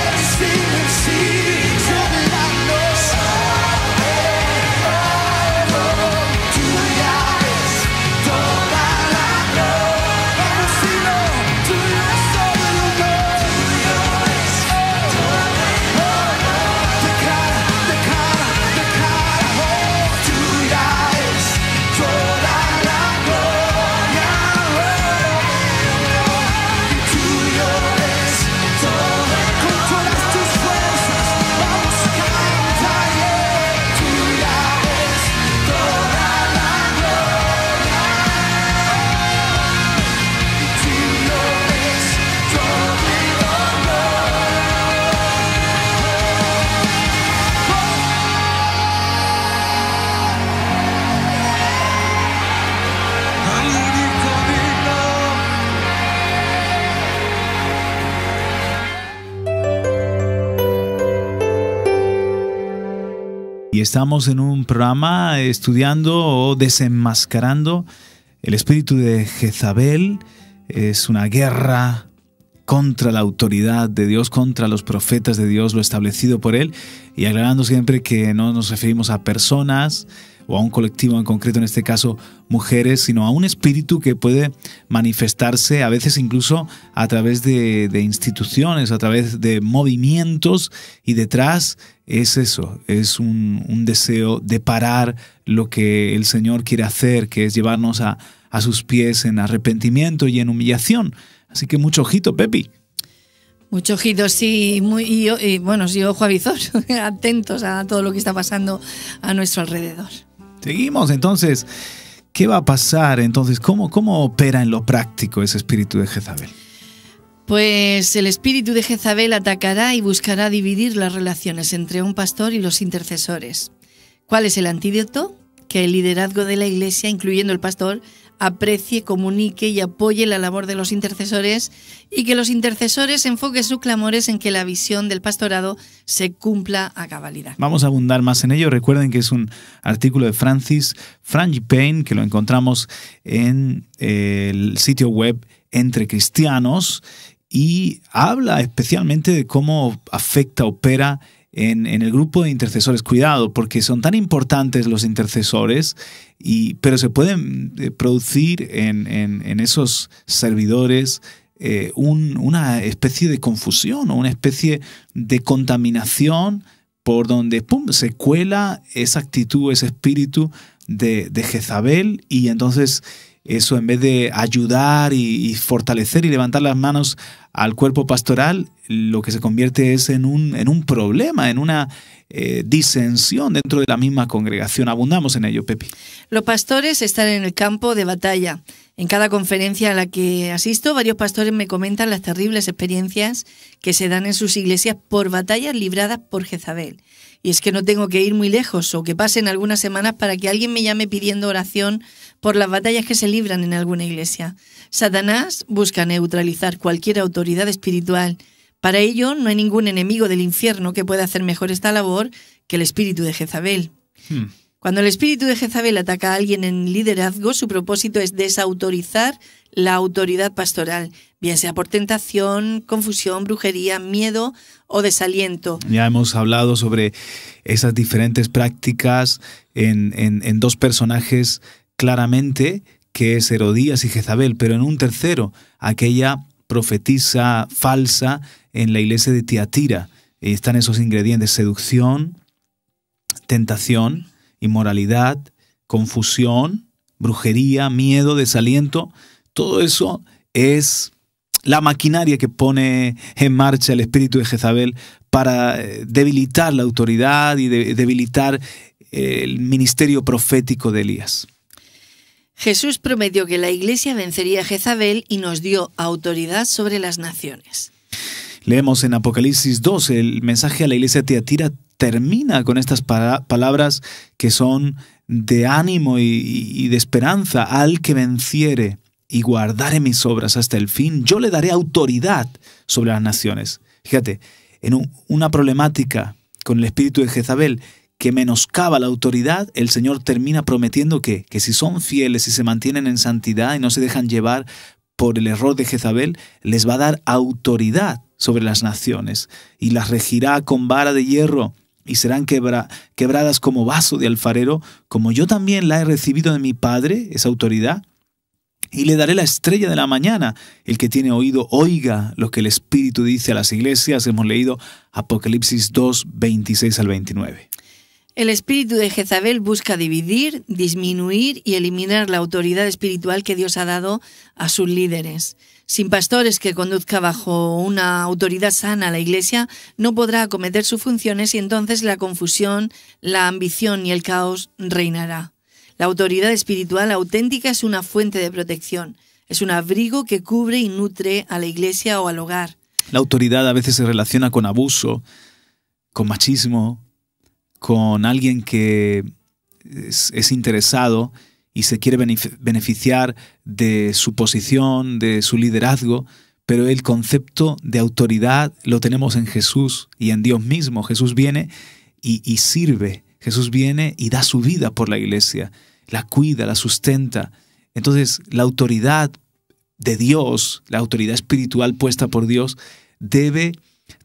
eres invencible, soberano. Tuya es toda la gloria. Tuyo es todo el honor. Tuya es toda la gloria y tuyo es todo. Con todas tus fuerzas vamos a cantar. Tuya es toda la gloria y tuyo es todo el Y estamos en un programa estudiando o desenmascarando el espíritu de Jezabel. Es una guerra contra la autoridad de Dios, contra los profetas de Dios, lo establecido por Él, y aclarando siempre que no nos referimos a personas o a un colectivo en concreto, en este caso mujeres, sino a un espíritu que puede manifestarse a veces incluso a través de instituciones, a través de movimientos, y detrás es eso, es un deseo de parar lo que el Señor quiere hacer, que es llevarnos a sus pies en arrepentimiento y en humillación. Así que mucho ojito, Pepi. Mucho ojito, sí, bueno, sí, ojo avizor, atentos a todo lo que está pasando a nuestro alrededor. Seguimos, entonces, ¿qué va a pasar? Entonces, ¿cómo opera en lo práctico ese espíritu de Jezabel? Pues el espíritu de Jezabel atacará y buscará dividir las relaciones entre un pastor y los intercesores. ¿Cuál es el antídoto? Que el liderazgo de la iglesia, incluyendo el pastor, aprecie, comunique y apoye la labor de los intercesores y que los intercesores enfoquen sus clamores en que la visión del pastorado se cumpla a cabalidad. Vamos a abundar más en ello. Recuerden que es un artículo de Frangipane, que lo encontramos en el sitio web Entre Cristianos, y habla especialmente de cómo afecta, opera en el grupo de intercesores. Cuidado, porque son tan importantes los intercesores, pero se pueden producir en esos servidores una especie de confusión o una especie de contaminación por donde se cuela esa actitud, ese espíritu de Jezabel, y entonces eso, en vez de ayudar y fortalecer y levantar las manos al cuerpo pastoral, lo que se convierte es en un problema, en una disensión dentro de la misma congregación. Abundamos en ello, Pepi. Los pastores están en el campo de batalla. En cada conferencia a la que asisto, varios pastores me comentan las terribles experiencias que se dan en sus iglesias por batallas libradas por Jezabel. Y es que no tengo que ir muy lejos o que pasen algunas semanas para que alguien me llame pidiendo oración por las batallas que se libran en alguna iglesia. Satanás busca neutralizar cualquier autoridad espiritual. Para ello, no hay ningún enemigo del infierno que pueda hacer mejor esta labor que el espíritu de Jezabel. Cuando el espíritu de Jezabel ataca a alguien en liderazgo, su propósito es desautorizar la autoridad pastoral, bien sea por tentación, confusión, brujería, miedo o desaliento. Ya hemos hablado sobre esas diferentes prácticas en dos personajes claramente, que es Herodías y Jezabel, pero en un tercero, aquella profetisa falsa en la iglesia de Tiatira. Están esos ingredientes: seducción, tentación, inmoralidad, confusión, brujería, miedo, desaliento. Todo eso es la maquinaria que pone en marcha el espíritu de Jezabel para debilitar la autoridad y debilitar el ministerio profético de Elías. Jesús prometió que la iglesia vencería a Jezabel y nos dio autoridad sobre las naciones. Leemos en Apocalipsis 2, el mensaje a la iglesia de Tiatira termina con estas palabras que son de ánimo y de esperanza. Al que venciere y guardare mis obras hasta el fin, yo le daré autoridad sobre las naciones. Fíjate, en una problemática con el espíritu de Jezabel que menoscaba la autoridad, el Señor termina prometiendo que si son fieles y se mantienen en santidad y no se dejan llevar por el error de Jezabel, les va a dar autoridad sobre las naciones y las regirá con vara de hierro y serán quebradas como vaso de alfarero, como yo también la he recibido de mi Padre, esa autoridad, y le daré la estrella de la mañana. El que tiene oído, oiga lo que el Espíritu dice a las iglesias. Hemos leído Apocalipsis 2, 26 al 29. El espíritu de Jezabel busca dividir, disminuir y eliminar la autoridad espiritual que Dios ha dado a sus líderes. Sin pastores que conduzca bajo una autoridad sana a la iglesia, no podrá acometer sus funciones y entonces la confusión, la ambición y el caos reinará. La autoridad espiritual auténtica es una fuente de protección, es un abrigo que cubre y nutre a la iglesia o al hogar. La autoridad a veces se relaciona con abuso, con machismo, con alguien que es interesado y se quiere beneficiar de su posición, de su liderazgo, pero el concepto de autoridad lo tenemos en Jesús y en Dios mismo. Jesús viene y sirve, Jesús viene y da su vida por la iglesia, la cuida, la sustenta. Entonces, la autoridad de Dios, la autoridad espiritual puesta por Dios, debe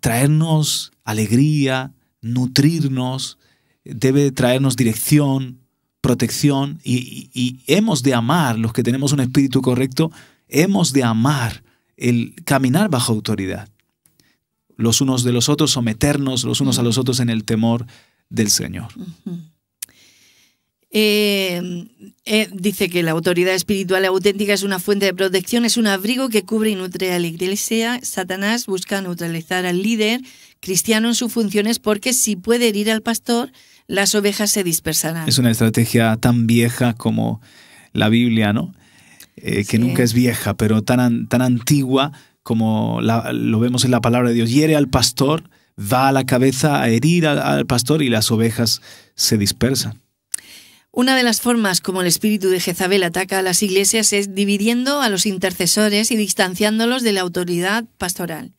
traernos alegría, nutrirnos, debe traernos dirección, protección, y hemos de amar, los que tenemos un espíritu correcto, hemos de amar el caminar bajo autoridad. Los unos de los otros, someternos los unos a los otros en el temor del Señor. Dice que la autoridad espiritual auténtica es una fuente de protección, es un abrigo que cubre y nutre a la iglesia. Satanás busca neutralizar al líder cristiano en sus funciones porque si puede herir al pastor, las ovejas se dispersarán. Es una estrategia tan vieja como la Biblia, ¿no? Que nunca es vieja, pero tan antigua como lo vemos en la palabra de Dios. Hiere al pastor, va a la cabeza a herir al pastor y las ovejas se dispersan. Una de las formas como el espíritu de Jezabel ataca a las iglesias es dividiendo a los intercesores y distanciándolos de la autoridad pastoral.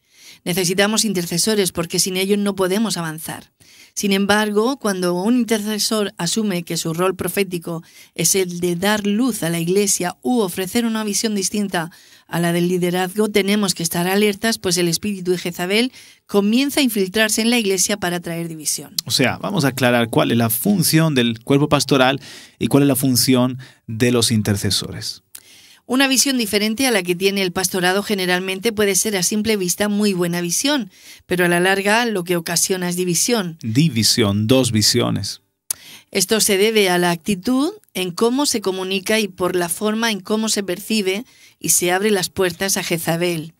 Necesitamos intercesores porque sin ellos no podemos avanzar. Sin embargo, cuando un intercesor asume que su rol profético es el de dar luz a la iglesia u ofrecer una visión distinta a la del liderazgo, tenemos que estar alertas, pues el espíritu de Jezabel comienza a infiltrarse en la iglesia para traer división. O sea, vamos a aclarar cuál es la función del cuerpo pastoral y cuál es la función de los intercesores. Una visión diferente a la que tiene el pastorado generalmente puede ser a simple vista muy buena visión, pero a la larga lo que ocasiona es división. División, dos visiones. Esto se debe a la actitud en cómo se comunica y por la forma en cómo se percibe y se abre las puertas a Jezabel.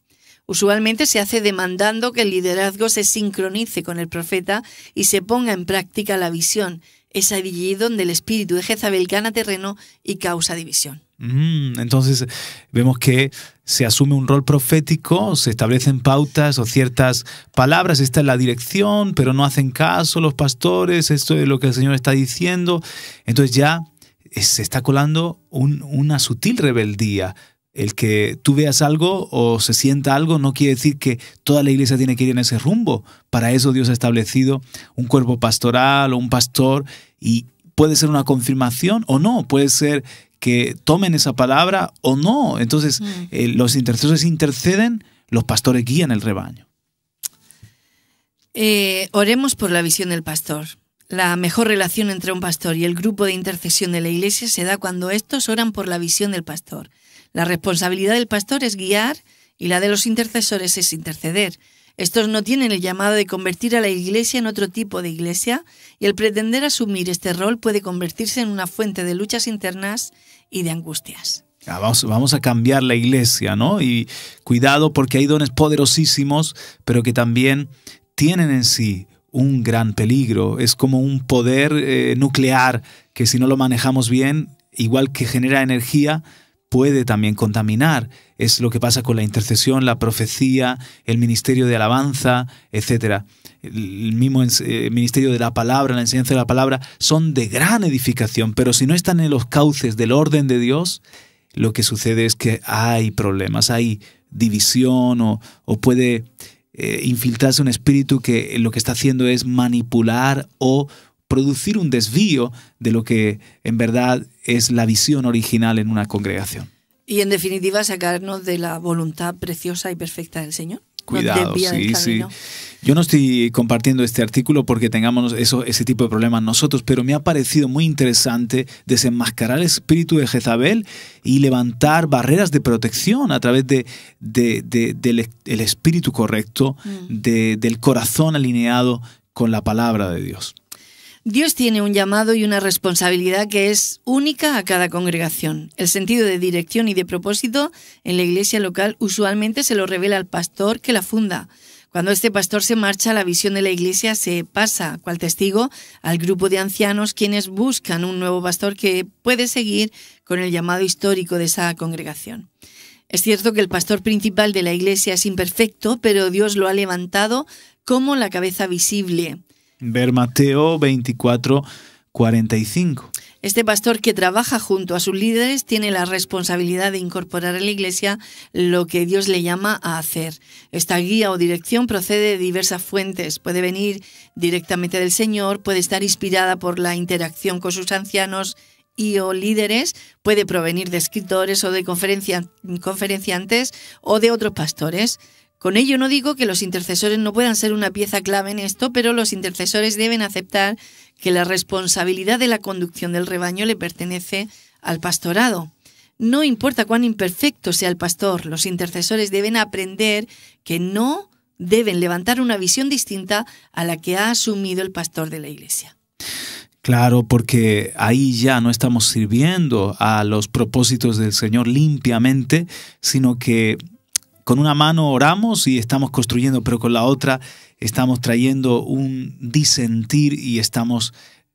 Usualmente se hace demandando que el liderazgo se sincronice con el profeta y se ponga en práctica la visión. Es allí donde el espíritu de Jezabel gana terreno y causa división. Entonces vemos que se asume un rol profético, se establecen pautas o ciertas palabras, esta es la dirección, pero no hacen caso los pastores, esto es lo que el Señor está diciendo. Entonces ya se está colando una sutil rebeldía. El que tú veas algo o se sienta algo no quiere decir que toda la iglesia tiene que ir en ese rumbo. Para eso Dios ha establecido un cuerpo pastoral o un pastor y puede ser una confirmación o no, puede ser que tomen esa palabra o no. Entonces, los intercesores interceden, los pastores guían el rebaño. Oremos por la visión del pastor. La mejor relación entre un pastor y el grupo de intercesión de la iglesia se da cuando estos oran por la visión del pastor. La responsabilidad del pastor es guiar y la de los intercesores es interceder. Estos no tienen el llamado de convertir a la iglesia en otro tipo de iglesia y el pretender asumir este rol puede convertirse en una fuente de luchas internas y de angustias. Vamos a cambiar la iglesia, ¿no? Y cuidado porque hay dones poderosísimos, pero que también tienen en sí un gran peligro. Es como un poder nuclear que si no lo manejamos bien, igual que genera energía, puede también contaminar. Es lo que pasa con la intercesión, la profecía, el ministerio de alabanza, etc. El mismo ministerio de la palabra, la enseñanza de la palabra, son de gran edificación, pero si no están en los cauces del orden de Dios, lo que sucede es que hay problemas, hay división o puede infiltrarse un espíritu que lo que está haciendo es manipular o producir un desvío de lo que en verdad es la visión original en una congregación. Y en definitiva sacarnos de la voluntad preciosa y perfecta del Señor. Cuidado, sí. Yo no estoy compartiendo este artículo porque tengamos ese tipo de problemas nosotros, pero me ha parecido muy interesante desenmascarar el espíritu de Jezabel y levantar barreras de protección a través del espíritu correcto, del corazón alineado con la palabra de Dios. Dios tiene un llamado y una responsabilidad que es única a cada congregación. El sentido de dirección y de propósito en la iglesia local usualmente se lo revela al pastor que la funda. Cuando este pastor se marcha, la visión de la iglesia se pasa, cual testigo, al grupo de ancianos, quienes buscan un nuevo pastor que puede seguir con el llamado histórico de esa congregación. Es cierto que el pastor principal de la iglesia es imperfecto, pero Dios lo ha levantado como la cabeza visible. Ver Mateo 24:45. Este pastor que trabaja junto a sus líderes tiene la responsabilidad de incorporar a la iglesia lo que Dios le llama a hacer. Esta guía o dirección procede de diversas fuentes. Puede venir directamente del Señor, puede estar inspirada por la interacción con sus ancianos y o líderes, puede provenir de escritores o de conferenciantes o de otros pastores. Con ello no digo que los intercesores no puedan ser una pieza clave en esto, pero los intercesores deben aceptar que la responsabilidad de la conducción del rebaño le pertenece al pastorado. No importa cuán imperfecto sea el pastor, los intercesores deben aprender que no deben levantar una visión distinta a la que ha asumido el pastor de la iglesia. Claro, porque ahí ya no estamos sirviendo a los propósitos del Señor limpiamente, sino que con una mano oramos y estamos construyendo, pero con la otra estamos trayendo un disentir y estamos,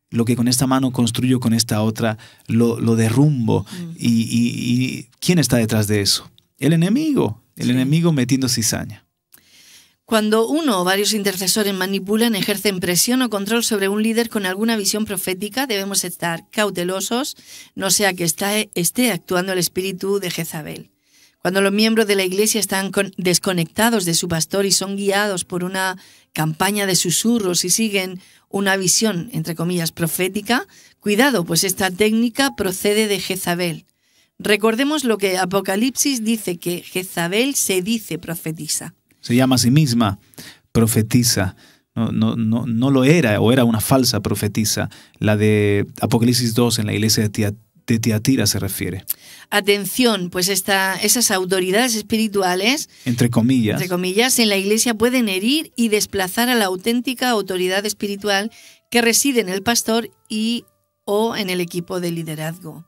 lo que con esta mano construyo, con esta otra lo derrumbo. ¿Y quién está detrás de eso? El enemigo metiendo cizaña. Cuando uno o varios intercesores manipulan, ejercen presión o control sobre un líder con alguna visión profética, debemos estar cautelosos, no sea que esté actuando el espíritu de Jezabel. Cuando los miembros de la iglesia están desconectados de su pastor y son guiados por una campaña de susurros y siguen una visión, entre comillas, profética, cuidado, pues esta técnica procede de Jezabel. Recordemos lo que Apocalipsis dice, que Jezabel se dice profetiza. Se llama a sí misma profetisa. No lo era, o era una falsa profetisa. La de Apocalipsis 2 en la iglesia de Tiatira se refiere. Atención, pues esas autoridades espirituales, entre comillas, en la iglesia pueden herir y desplazar a la auténtica autoridad espiritual que reside en el pastor o en el equipo de liderazgo.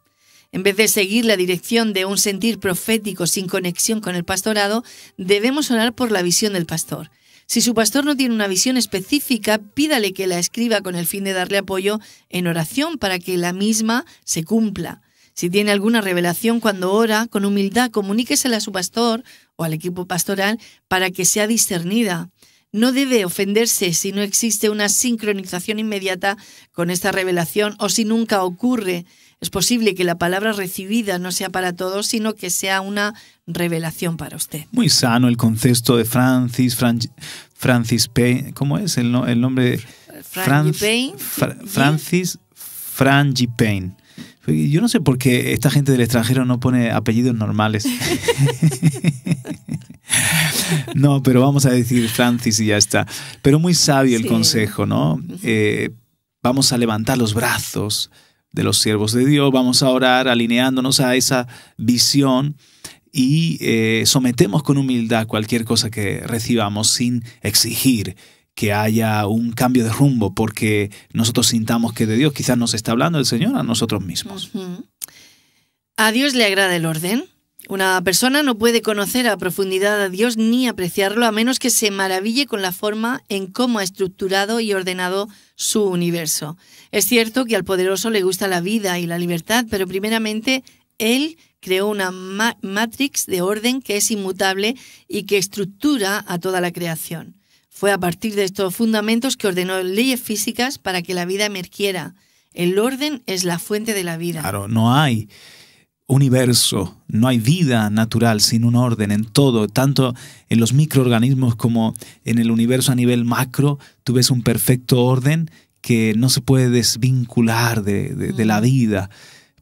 En vez de seguir la dirección de un sentir profético sin conexión con el pastorado, debemos orar por la visión del pastor. Si su pastor no tiene una visión específica, pídale que la escriba con el fin de darle apoyo en oración para que la misma se cumpla. Si tiene alguna revelación cuando ora, con humildad, comuníquesela a su pastor o al equipo pastoral para que sea discernida. No debe ofenderse si no existe una sincronización inmediata con esta revelación o si nunca ocurre. Es posible que la palabra recibida no sea para todos, sino que sea una revelación para usted. Muy sano el concepto de Francis Payne. ¿Cómo es el nombre? Francis Frangipane. Yo no sé por qué esta gente del extranjero no pone apellidos normales. No, pero vamos a decir Francis y ya está. Pero muy sabio el consejo, ¿no? Vamos a levantar los brazos de los siervos de Dios, vamos a orar alineándonos a esa visión y sometemos con humildad cualquier cosa que recibamos sin exigir que haya un cambio de rumbo porque nosotros sintamos que de Dios quizás nos está hablando el Señor a nosotros mismos. ¿A Dios le agrada el orden? Una persona no puede conocer a profundidad a Dios ni apreciarlo a menos que se maraville con la forma en cómo ha estructurado y ordenado su universo. Es cierto que al poderoso le gusta la vida y la libertad, pero primeramente Él creó una matrix de orden que es inmutable y que estructura a toda la creación. Fue a partir de estos fundamentos que ordenó leyes físicas para que la vida emergiera. El orden es la fuente de la vida. Claro, no hay universo, no hay vida natural sin un orden en todo, tanto en los microorganismos como en el universo a nivel macro. Tú ves un perfecto orden que no se puede desvincular de la vida.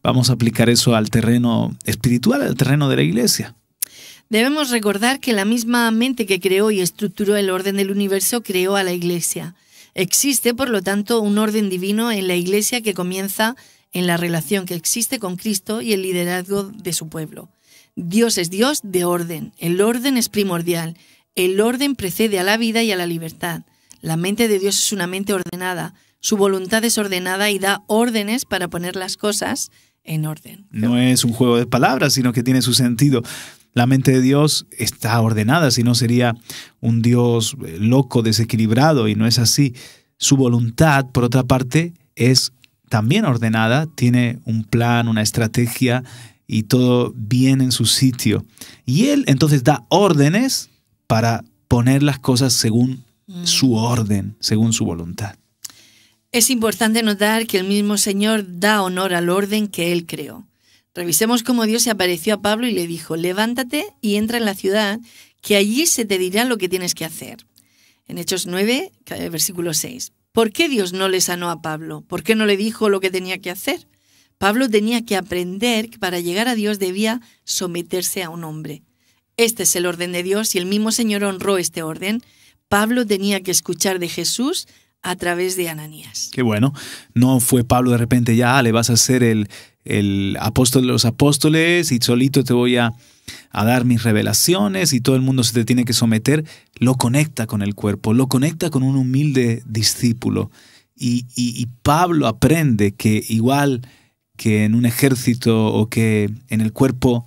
Vamos a aplicar eso al terreno espiritual, al terreno de la iglesia. Debemos recordar que la misma mente que creó y estructuró el orden del universo creó a la iglesia. Existe, por lo tanto, un orden divino en la iglesia que comienza en la relación que existe con Cristo y el liderazgo de su pueblo. Dios es Dios de orden. El orden es primordial. El orden precede a la vida y a la libertad. La mente de Dios es una mente ordenada. Su voluntad es ordenada y da órdenes para poner las cosas en orden. No es un juego de palabras, sino que tiene su sentido. La mente de Dios está ordenada, si no sería un Dios loco, desequilibrado, y no es así. Su voluntad, por otra parte, es también ordenada, tiene un plan, una estrategia y todo bien en su sitio. Y Él entonces da órdenes para poner las cosas según su orden, según su voluntad. Es importante notar que el mismo Señor da honor al orden que Él creó. Revisemos cómo Dios se apareció a Pablo y le dijo: levántate y entra en la ciudad, que allí se te dirá lo que tienes que hacer. En Hechos 9, versículo 6. ¿Por qué Dios no le sanó a Pablo? ¿Por qué no le dijo lo que tenía que hacer? Pablo tenía que aprender que para llegar a Dios debía someterse a un hombre. Este es el orden de Dios y el mismo Señor honró este orden. Pablo tenía que escuchar de Jesús a través de Ananías. Qué bueno. No fue Pablo de repente ya, le vas a ser el apóstol de los apóstoles y solito te voy a dar mis revelaciones y todo el mundo se te tiene que someter. Lo conecta con el cuerpo, lo conecta con un humilde discípulo. Y Pablo aprende que igual que en un ejército o que en el cuerpo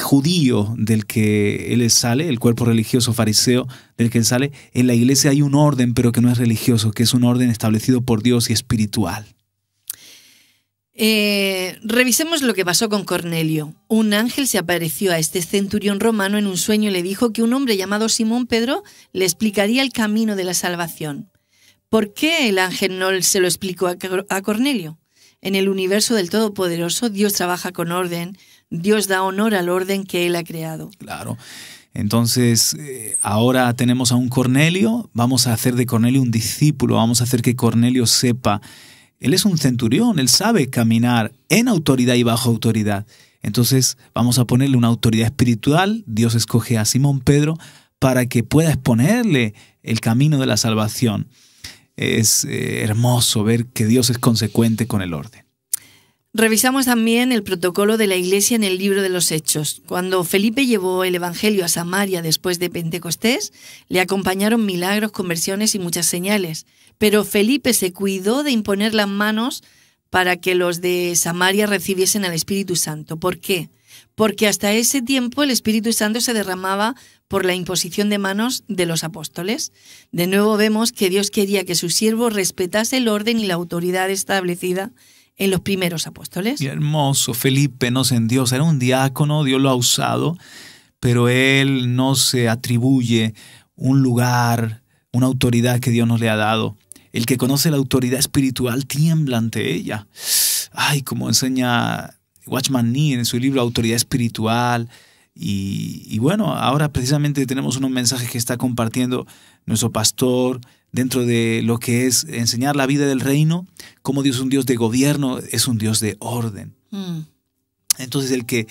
judío del que él sale, el cuerpo religioso fariseo del que él sale, en la iglesia hay un orden, pero que no es religioso, que es un orden establecido por Dios y espiritual. Revisemos lo que pasó con Cornelio. Un ángel se apareció a este centurión romano en un sueño y le dijo que un hombre llamado Simón Pedro le explicaría el camino de la salvación. ¿Por qué el ángel no se lo explicó a Cornelio? En el universo del Todopoderoso, Dios trabaja con orden. Dios da honor al orden que Él ha creado. Claro. Entonces, ahora tenemos a un Cornelio, vamos a hacer de Cornelio un discípulo, vamos a hacer que Cornelio sepa. Él es un centurión, él sabe caminar en autoridad y bajo autoridad. Entonces, vamos a ponerle una autoridad espiritual. Dios escoge a Simón Pedro para que pueda exponerle el camino de la salvación. Es hermoso ver que Dios es consecuente con el orden. Revisamos también el protocolo de la Iglesia en el libro de los Hechos. Cuando Felipe llevó el Evangelio a Samaria después de Pentecostés, le acompañaron milagros, conversiones y muchas señales. Pero Felipe se cuidó de imponer las manos para que los de Samaria recibiesen al Espíritu Santo. ¿Por qué? Porque hasta ese tiempo el Espíritu Santo se derramaba por la imposición de manos de los apóstoles. De nuevo vemos que Dios quería que su siervo respetase el orden y la autoridad establecida en los primeros apóstoles. Y hermoso, Felipe no se endiosa, era un diácono, Dios lo ha usado, pero él no se atribuye un lugar, una autoridad que Dios nos le ha dado. El que conoce la autoridad espiritual tiembla ante ella. Ay, como enseña Watchman Nee en su libro Autoridad Espiritual. Y bueno, ahora precisamente tenemos unos mensajes que está compartiendo nuestro pastor dentro de lo que es enseñar la vida del reino, como Dios es un Dios de gobierno, es un Dios de orden. Entonces el que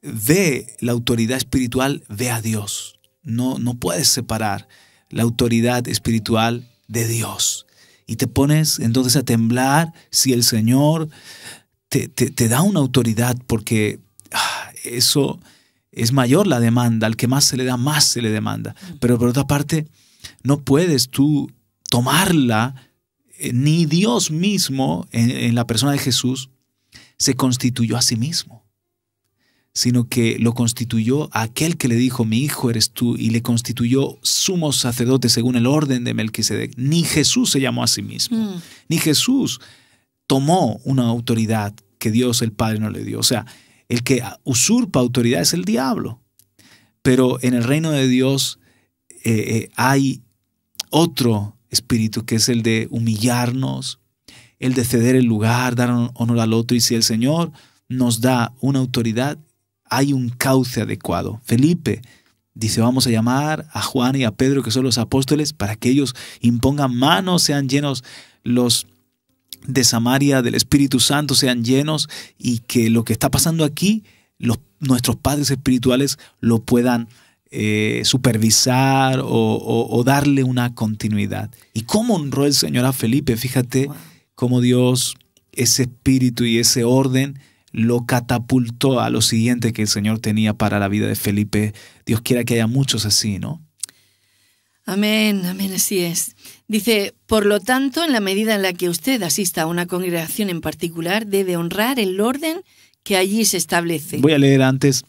ve la autoridad espiritual ve a Dios. No puedes separar la autoridad espiritual de Dios. Y te pones entonces a temblar si el Señor te da una autoridad, porque eso es mayor la demanda. Al que más se le da, más se le demanda. Pero por otra parte, no puedes tú tomarla, ni Dios mismo, en la persona de Jesús, se constituyó a sí mismo, sino que lo constituyó a aquel que le dijo, mi hijo eres tú, y le constituyó sumo sacerdote según el orden de Melquisedec. Ni Jesús se llamó a sí mismo, ni Jesús tomó una autoridad que Dios el Padre no le dio. O sea, el que usurpa autoridad es el diablo. Pero en el reino de Dios hay otro espíritu, que es el de humillarnos, el de ceder el lugar, dar honor al otro. Y si el Señor nos da una autoridad, hay un cauce adecuado. Felipe dice, vamos a llamar a Juan y a Pedro, que son los apóstoles, para que ellos impongan manos, sean llenos los de Samaria del Espíritu Santo, sean llenos, y que lo que está pasando aquí, nuestros padres espirituales lo puedan supervisar o darle una continuidad. ¿Y cómo honró el Señor a Felipe? Fíjate cómo Dios, ese espíritu y ese orden, lo catapultó a lo siguiente que el Señor tenía para la vida de Felipe. Dios quiera que haya muchos así, ¿no? Amén, amén, así es. Dice, por lo tanto, en la medida en la que usted asista a una congregación en particular, debe honrar el orden que allí se establece. Voy a leer antes,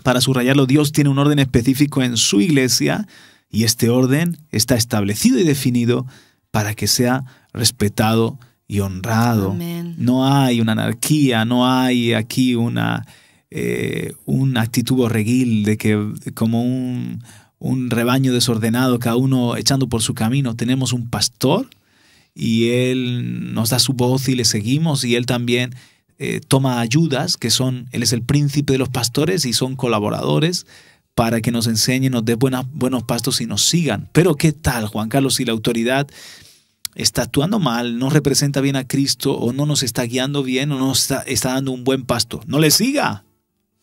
para subrayarlo. Dios tiene un orden específico en su iglesia, y este orden está establecido y definido para que sea respetado y honrado. Amén. No hay una anarquía, no hay aquí una actitud borreguil de que como un rebaño desordenado, cada uno echando por su camino. Tenemos un pastor y él nos da su voz y le seguimos, y él también toma ayudas, él es el príncipe de los pastores y son colaboradores para que nos enseñen, nos dé buenos pastos y nos sigan. Pero ¿qué tal, Juan Carlos, si la autoridad está actuando mal, no representa bien a Cristo, o no nos está guiando bien, o no está dando un buen pasto? No le siga.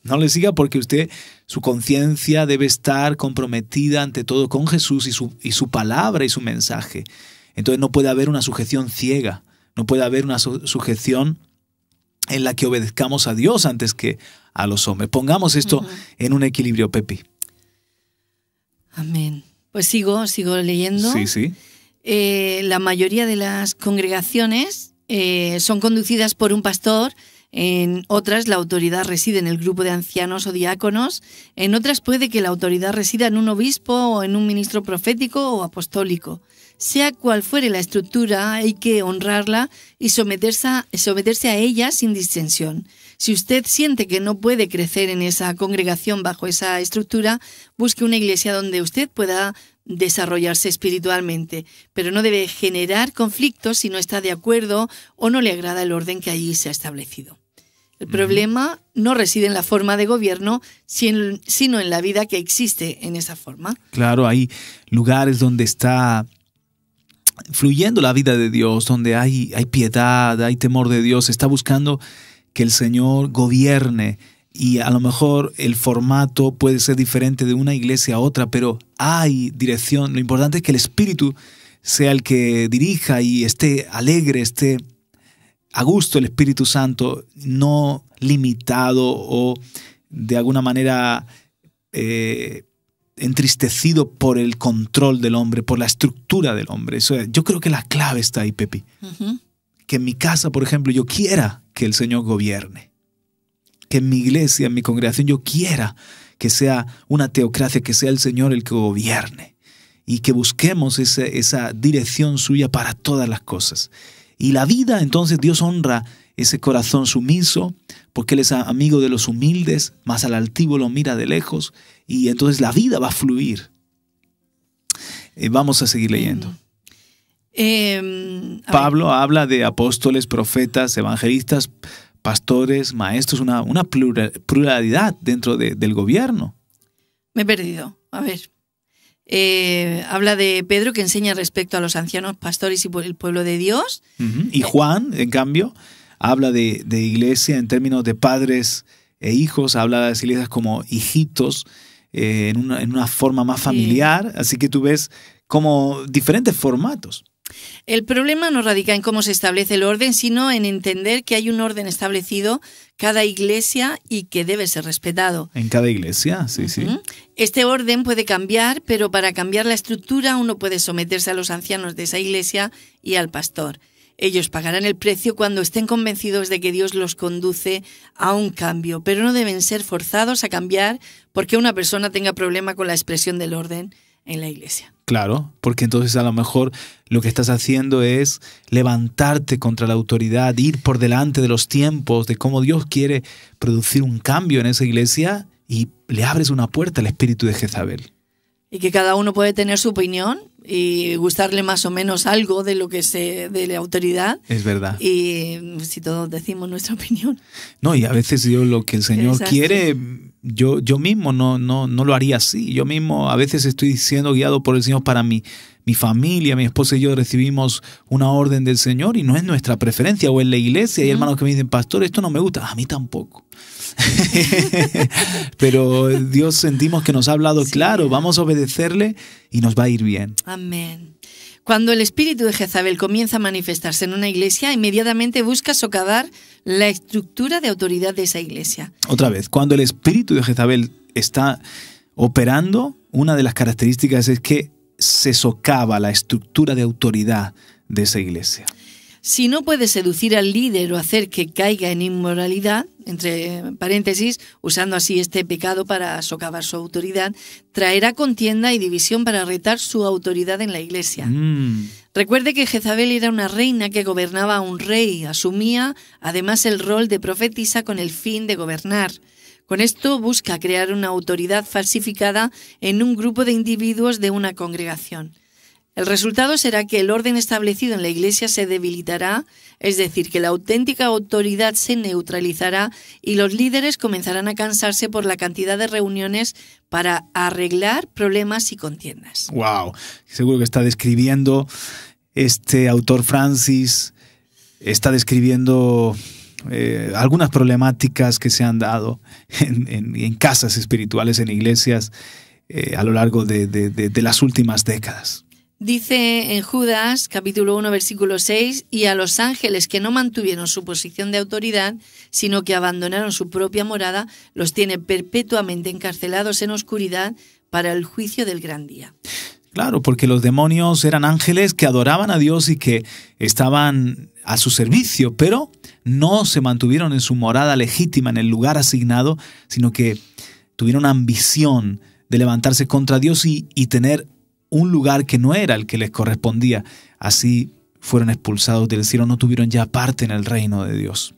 No le siga, porque su conciencia debe estar comprometida ante todo con Jesús y su palabra y su mensaje. Entonces no puede haber una sujeción ciega, no puede haber una sujeción en la que obedezcamos a Dios antes que a los hombres. Pongamos esto en un equilibrio, Pepi. Amén. Pues sigo leyendo. Sí. La mayoría de las congregaciones son conducidas por un pastor. En otras la autoridad reside en el grupo de ancianos o diáconos. En otras puede que la autoridad resida en un obispo o en un ministro profético o apostólico. Sea cual fuere la estructura, hay que honrarla y someterse a ella sin disensión. Si usted siente que no puede crecer en esa congregación bajo esa estructura, busque una iglesia donde usted pueda desarrollarse espiritualmente, pero no debe generar conflictos si no está de acuerdo o no le agrada el orden que allí se ha establecido. El problema no reside en la forma de gobierno, sino en la vida que existe en esa forma. Claro, hay lugares donde está fluyendo la vida de Dios, donde hay piedad, hay temor de Dios, se está buscando que el Señor gobierne, y a lo mejor el formato puede ser diferente de una iglesia a otra, pero hay dirección. Lo importante es que el Espíritu sea el que dirija y esté alegre, esté a gusto el Espíritu Santo, no limitado o de alguna manera entristecido por el control del hombre, por la estructura del hombre. Yo creo que la clave está ahí, Pepi. Que en mi casa, por ejemplo, yo quiera que el Señor gobierne. Que en mi iglesia, en mi congregación, yo quiera que sea una teocracia, que sea el Señor el que gobierne. Y que busquemos esa dirección suya para todas las cosas. Y la vida, entonces, Dios honra ese corazón sumiso, porque Él es amigo de los humildes, más al altivo lo mira de lejos, y entonces la vida va a fluir. Vamos a seguir leyendo. Pablo habla de apóstoles, profetas, evangelistas, pastores, maestros, una pluralidad dentro del gobierno. Me he perdido. A ver. Habla de Pedro, que enseña respecto a los ancianos, pastores y el pueblo de Dios. Y Juan, en cambio, habla de iglesia en términos de padres e hijos, habla de las iglesias como hijitos, en una forma más familiar. Así que tú ves como diferentes formatos. El problema no radica en cómo se establece el orden, sino en entender que hay un orden establecido cada iglesia y que debe ser respetado. En cada iglesia, sí, sí. Este orden puede cambiar, pero para cambiar la estructura uno puede someterse a los ancianos de esa iglesia y al pastor. Ellos pagarán el precio cuando estén convencidos de que Dios los conduce a un cambio, pero no deben ser forzados a cambiar porque una persona tenga problema con la expresión del orden en la iglesia. Claro, porque entonces a lo mejor lo que estás haciendo es levantarte contra la autoridad, ir por delante de los tiempos, de cómo Dios quiere producir un cambio en esa iglesia, y le abres una puerta al espíritu de Jezabel. Y que cada uno puede tener su opinión y gustarle más o menos algo de lo que de la autoridad. Es verdad. Y si todos decimos nuestra opinión. No, y a veces yo lo que el Señor quiere, yo mismo no lo haría así. Yo mismo a veces estoy siendo guiado por el Señor para mi familia, mi esposa y yo recibimos una orden del Señor y no es nuestra preferencia. O en la iglesia hay hermanos que me dicen, pastor, esto no me gusta. A mí tampoco. Pero Dios sentimos que nos ha hablado claro, vamos a obedecerle y nos va a ir bien. Amén. Cuando el espíritu de Jezabel comienza a manifestarse en una iglesia, inmediatamente busca socavar la estructura de autoridad de esa iglesia. Otra vez, cuando el espíritu de Jezabel está operando, una de las características es que se socava la estructura de autoridad de esa iglesia. Si no puede seducir al líder o hacer que caiga en inmoralidad, entre paréntesis, usando así este pecado para socavar su autoridad, traerá contienda y división para retar su autoridad en la iglesia. Recuerde que Jezabel era una reina que gobernaba a un rey, asumía además el rol de profetisa con el fin de gobernar. Con esto busca crear una autoridad falsificada en un grupo de individuos de una congregación. El resultado será que el orden establecido en la iglesia se debilitará, es decir, que la auténtica autoridad se neutralizará y los líderes comenzarán a cansarse por la cantidad de reuniones para arreglar problemas y contiendas. ¡Wow! Seguro que está describiendo este autor Francis, está describiendo algunas problemáticas que se han dado en casas espirituales, en iglesias, a lo largo de las últimas décadas. Dice en Judas, capítulo 1, versículo 6, y a los ángeles que no mantuvieron su posición de autoridad, sino que abandonaron su propia morada, los tiene perpetuamente encarcelados en oscuridad para el juicio del gran día. Claro, porque los demonios eran ángeles que adoraban a Dios y que estaban a su servicio, pero no se mantuvieron en su morada legítima, en el lugar asignado, sino que tuvieron ambición de levantarse contra Dios y tener un lugar que no era el que les correspondía. Así fueron expulsados del cielo, no tuvieron ya parte en el reino de Dios.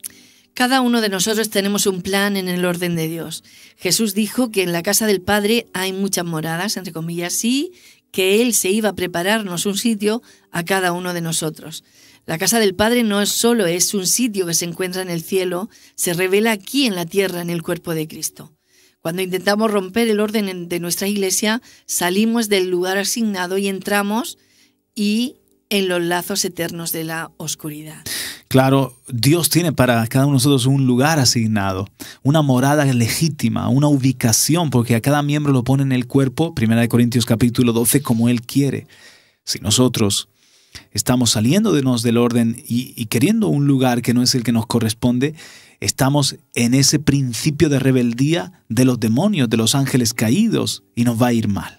Cada uno de nosotros tenemos un plan en el orden de Dios. Jesús dijo que en la casa del Padre hay muchas moradas, entre comillas, sí, que Él se iba a prepararnos un sitio a cada uno de nosotros. La casa del Padre no solo es un sitio que se encuentra en el cielo, se revela aquí en la tierra, en el cuerpo de Cristo. Cuando intentamos romper el orden de nuestra iglesia, salimos del lugar asignado y entramos en los lazos eternos de la oscuridad. Claro, Dios tiene para cada uno de nosotros un lugar asignado, una morada legítima, una ubicación, porque a cada miembro lo pone en el cuerpo, 1 Corintios capítulo 12, como Él quiere. Si nosotros estamos saliéndonos del orden y queriendo un lugar que no es el que nos corresponde, estamos en ese principio de rebeldía de los demonios, de los ángeles caídos, y nos va a ir mal.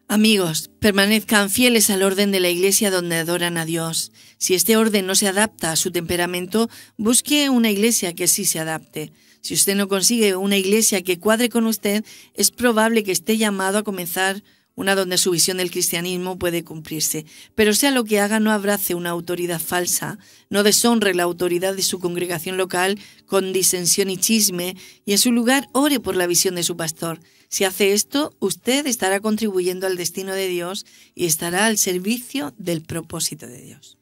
Amigos, permanezcan fieles al orden de la iglesia donde adoran a Dios. Si este orden no se adapta a su temperamento, busque una iglesia que sí se adapte. Si usted no consigue una iglesia que cuadre con usted, es probable que esté llamado a comenzar una donde su visión del cristianismo puede cumplirse. Pero sea lo que haga, no abrace una autoridad falsa, no deshonre la autoridad de su congregación local con disensión y chisme, y en su lugar ore por la visión de su pastor. Si hace esto, usted estará contribuyendo al destino de Dios y estará al servicio del propósito de Dios.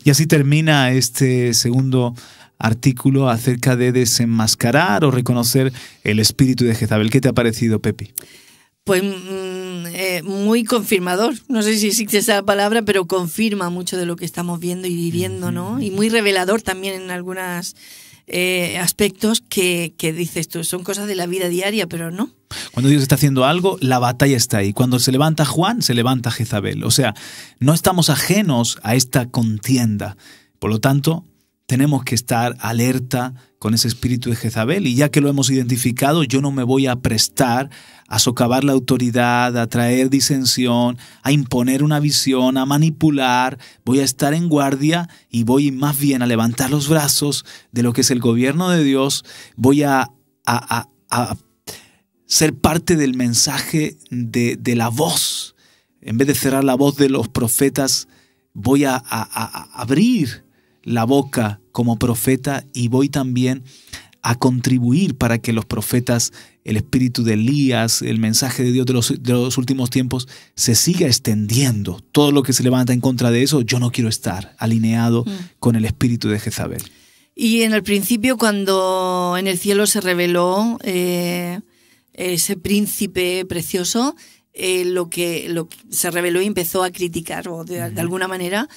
Y así termina este segundo artículo acerca de desenmascarar o reconocer el espíritu de Jezabel. ¿Qué te ha parecido, Pepi? Pues muy confirmador. No sé si existe esa palabra, pero confirma mucho de lo que estamos viendo y viviendo, ¿no? Y muy revelador también en algunos aspectos que dices tú, son cosas de la vida diaria, pero no. Cuando Dios está haciendo algo, la batalla está ahí. Cuando se levanta Juan, se levanta Jezabel. O sea, no estamos ajenos a esta contienda. Por lo tanto, tenemos que estar alerta con ese espíritu de Jezabel. Y ya que lo hemos identificado, yo no me voy a prestar a socavar la autoridad, a traer disensión, a imponer una visión, a manipular. Voy a estar en guardia y voy más bien a levantar los brazos de lo que es el gobierno de Dios. Voy a ser parte del mensaje de la voz. En vez de cerrar la voz de los profetas, voy a abrir la boca como profeta y voy también a contribuir para que los profetas, el espíritu de Elías, el mensaje de Dios de los últimos tiempos se siga extendiendo. Todo lo que se levanta en contra de eso, yo no quiero estar alineado con el espíritu de Jezabel. Y en el principio, cuando en el cielo se reveló ese príncipe precioso, lo que se reveló y empezó a criticar, o de alguna manera,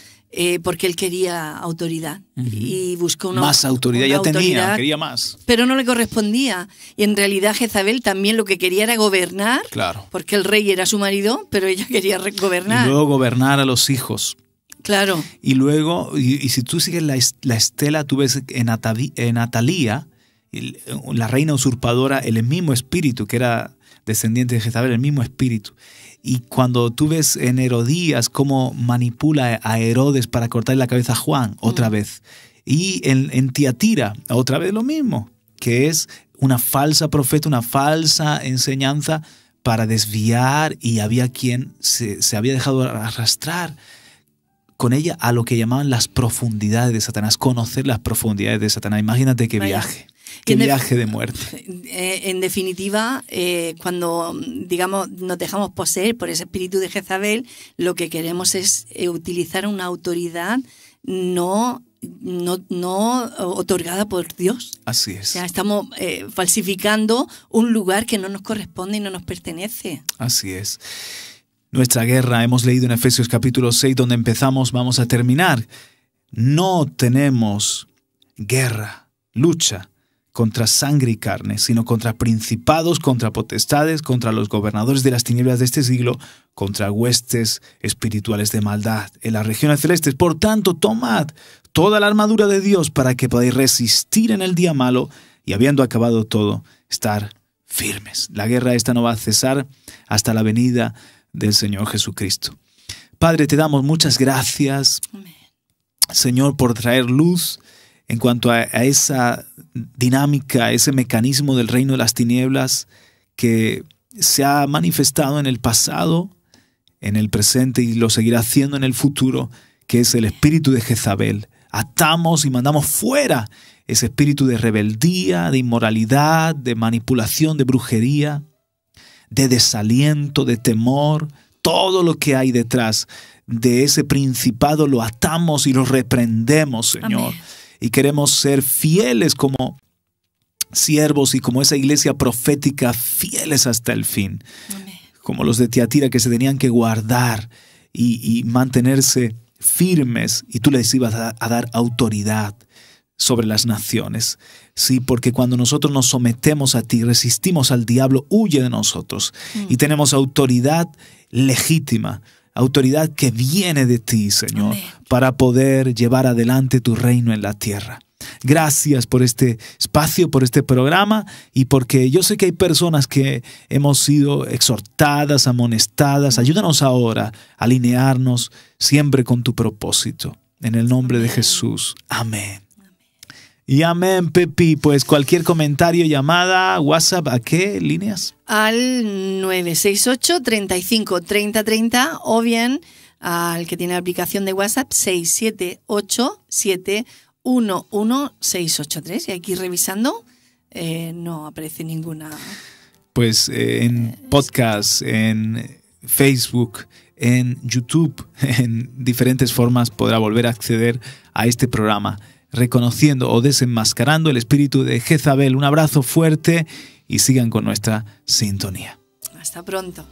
porque él quería autoridad y buscó más autoridad, ya tenía, quería más. Pero no le correspondía. Y en realidad Jezabel también lo que quería era gobernar, claro, porque el rey era su marido, pero ella quería gobernar. Y luego gobernar a los hijos. Claro. Y luego, y si tú sigues la estela, tú ves en Atalía, la reina usurpadora, el mismo espíritu que era descendiente de Jezabel, el mismo espíritu. Y cuando tú ves en Herodías cómo manipula a Herodes para cortarle la cabeza a Juan, otra vez. Y en Tiatira, otra vez lo mismo, que es una falsa profeta, una falsa enseñanza para desviar, y había quien se había dejado arrastrar con ella a lo que llamaban las profundidades de Satanás, conocer las profundidades de Satanás. Imagínate qué viaje. Qué viaje de muerte. En definitiva, cuando digamos nos dejamos poseer por ese espíritu de Jezabel, lo que queremos es utilizar una autoridad no otorgada por Dios. Así es. O sea, estamos falsificando un lugar que no nos corresponde y no nos pertenece. Así es. Nuestra guerra, hemos leído en Efesios capítulo 6, donde empezamos, vamos a terminar. No tenemos guerra, lucha contra sangre y carne, sino contra principados, contra potestades, contra los gobernadores de las tinieblas de este siglo, contra huestes espirituales de maldad en las regiones celestes. Por tanto, tomad toda la armadura de Dios para que podáis resistir en el día malo y, habiendo acabado todo, estar firmes. La guerra esta no va a cesar hasta la venida del Señor Jesucristo. Padre, te damos muchas gracias, Señor, por traer luz en cuanto a esa dinámica, a ese mecanismo del reino de las tinieblas que se ha manifestado en el pasado en el presente y lo seguirá haciendo en el futuro, que es el espíritu de Jezabel. Atamos y mandamos fuera ese espíritu de rebeldía, de inmoralidad, de manipulación, de brujería, de desaliento, de temor. Todo lo que hay detrás de ese principado lo atamos y lo reprendemos, Señor. Amén. Y queremos ser fieles como siervos y como esa iglesia profética, fieles hasta el fin. Amén. Como los de Tiatira, que se tenían que guardar y mantenerse firmes, y tú les ibas a dar autoridad sobre las naciones. Sí, porque cuando nosotros nos sometemos a ti, resistimos al diablo, huye de nosotros. Y tenemos autoridad legítima, autoridad que viene de ti, Señor, Amén. para poder llevar adelante tu reino en la tierra. Gracias por este espacio, por este programa, y porque yo sé que hay personas que hemos sido exhortadas, amonestadas. Ayúdanos ahora a alinearnos siempre con tu propósito. En el nombre de Jesús. Amén. Y amén, Pepi. Pues cualquier comentario, llamada, WhatsApp, ¿a qué líneas? Al 968 35 30 30 o bien al que tiene la aplicación de WhatsApp 678 711 Y aquí revisando no aparece ninguna. Pues en podcast, en Facebook, en YouTube, en diferentes formas podrá volver a acceder a este programa, reconociendo o desenmascarando el espíritu de Jezabel. Un abrazo fuerte y sigan con nuestra sintonía. Hasta pronto.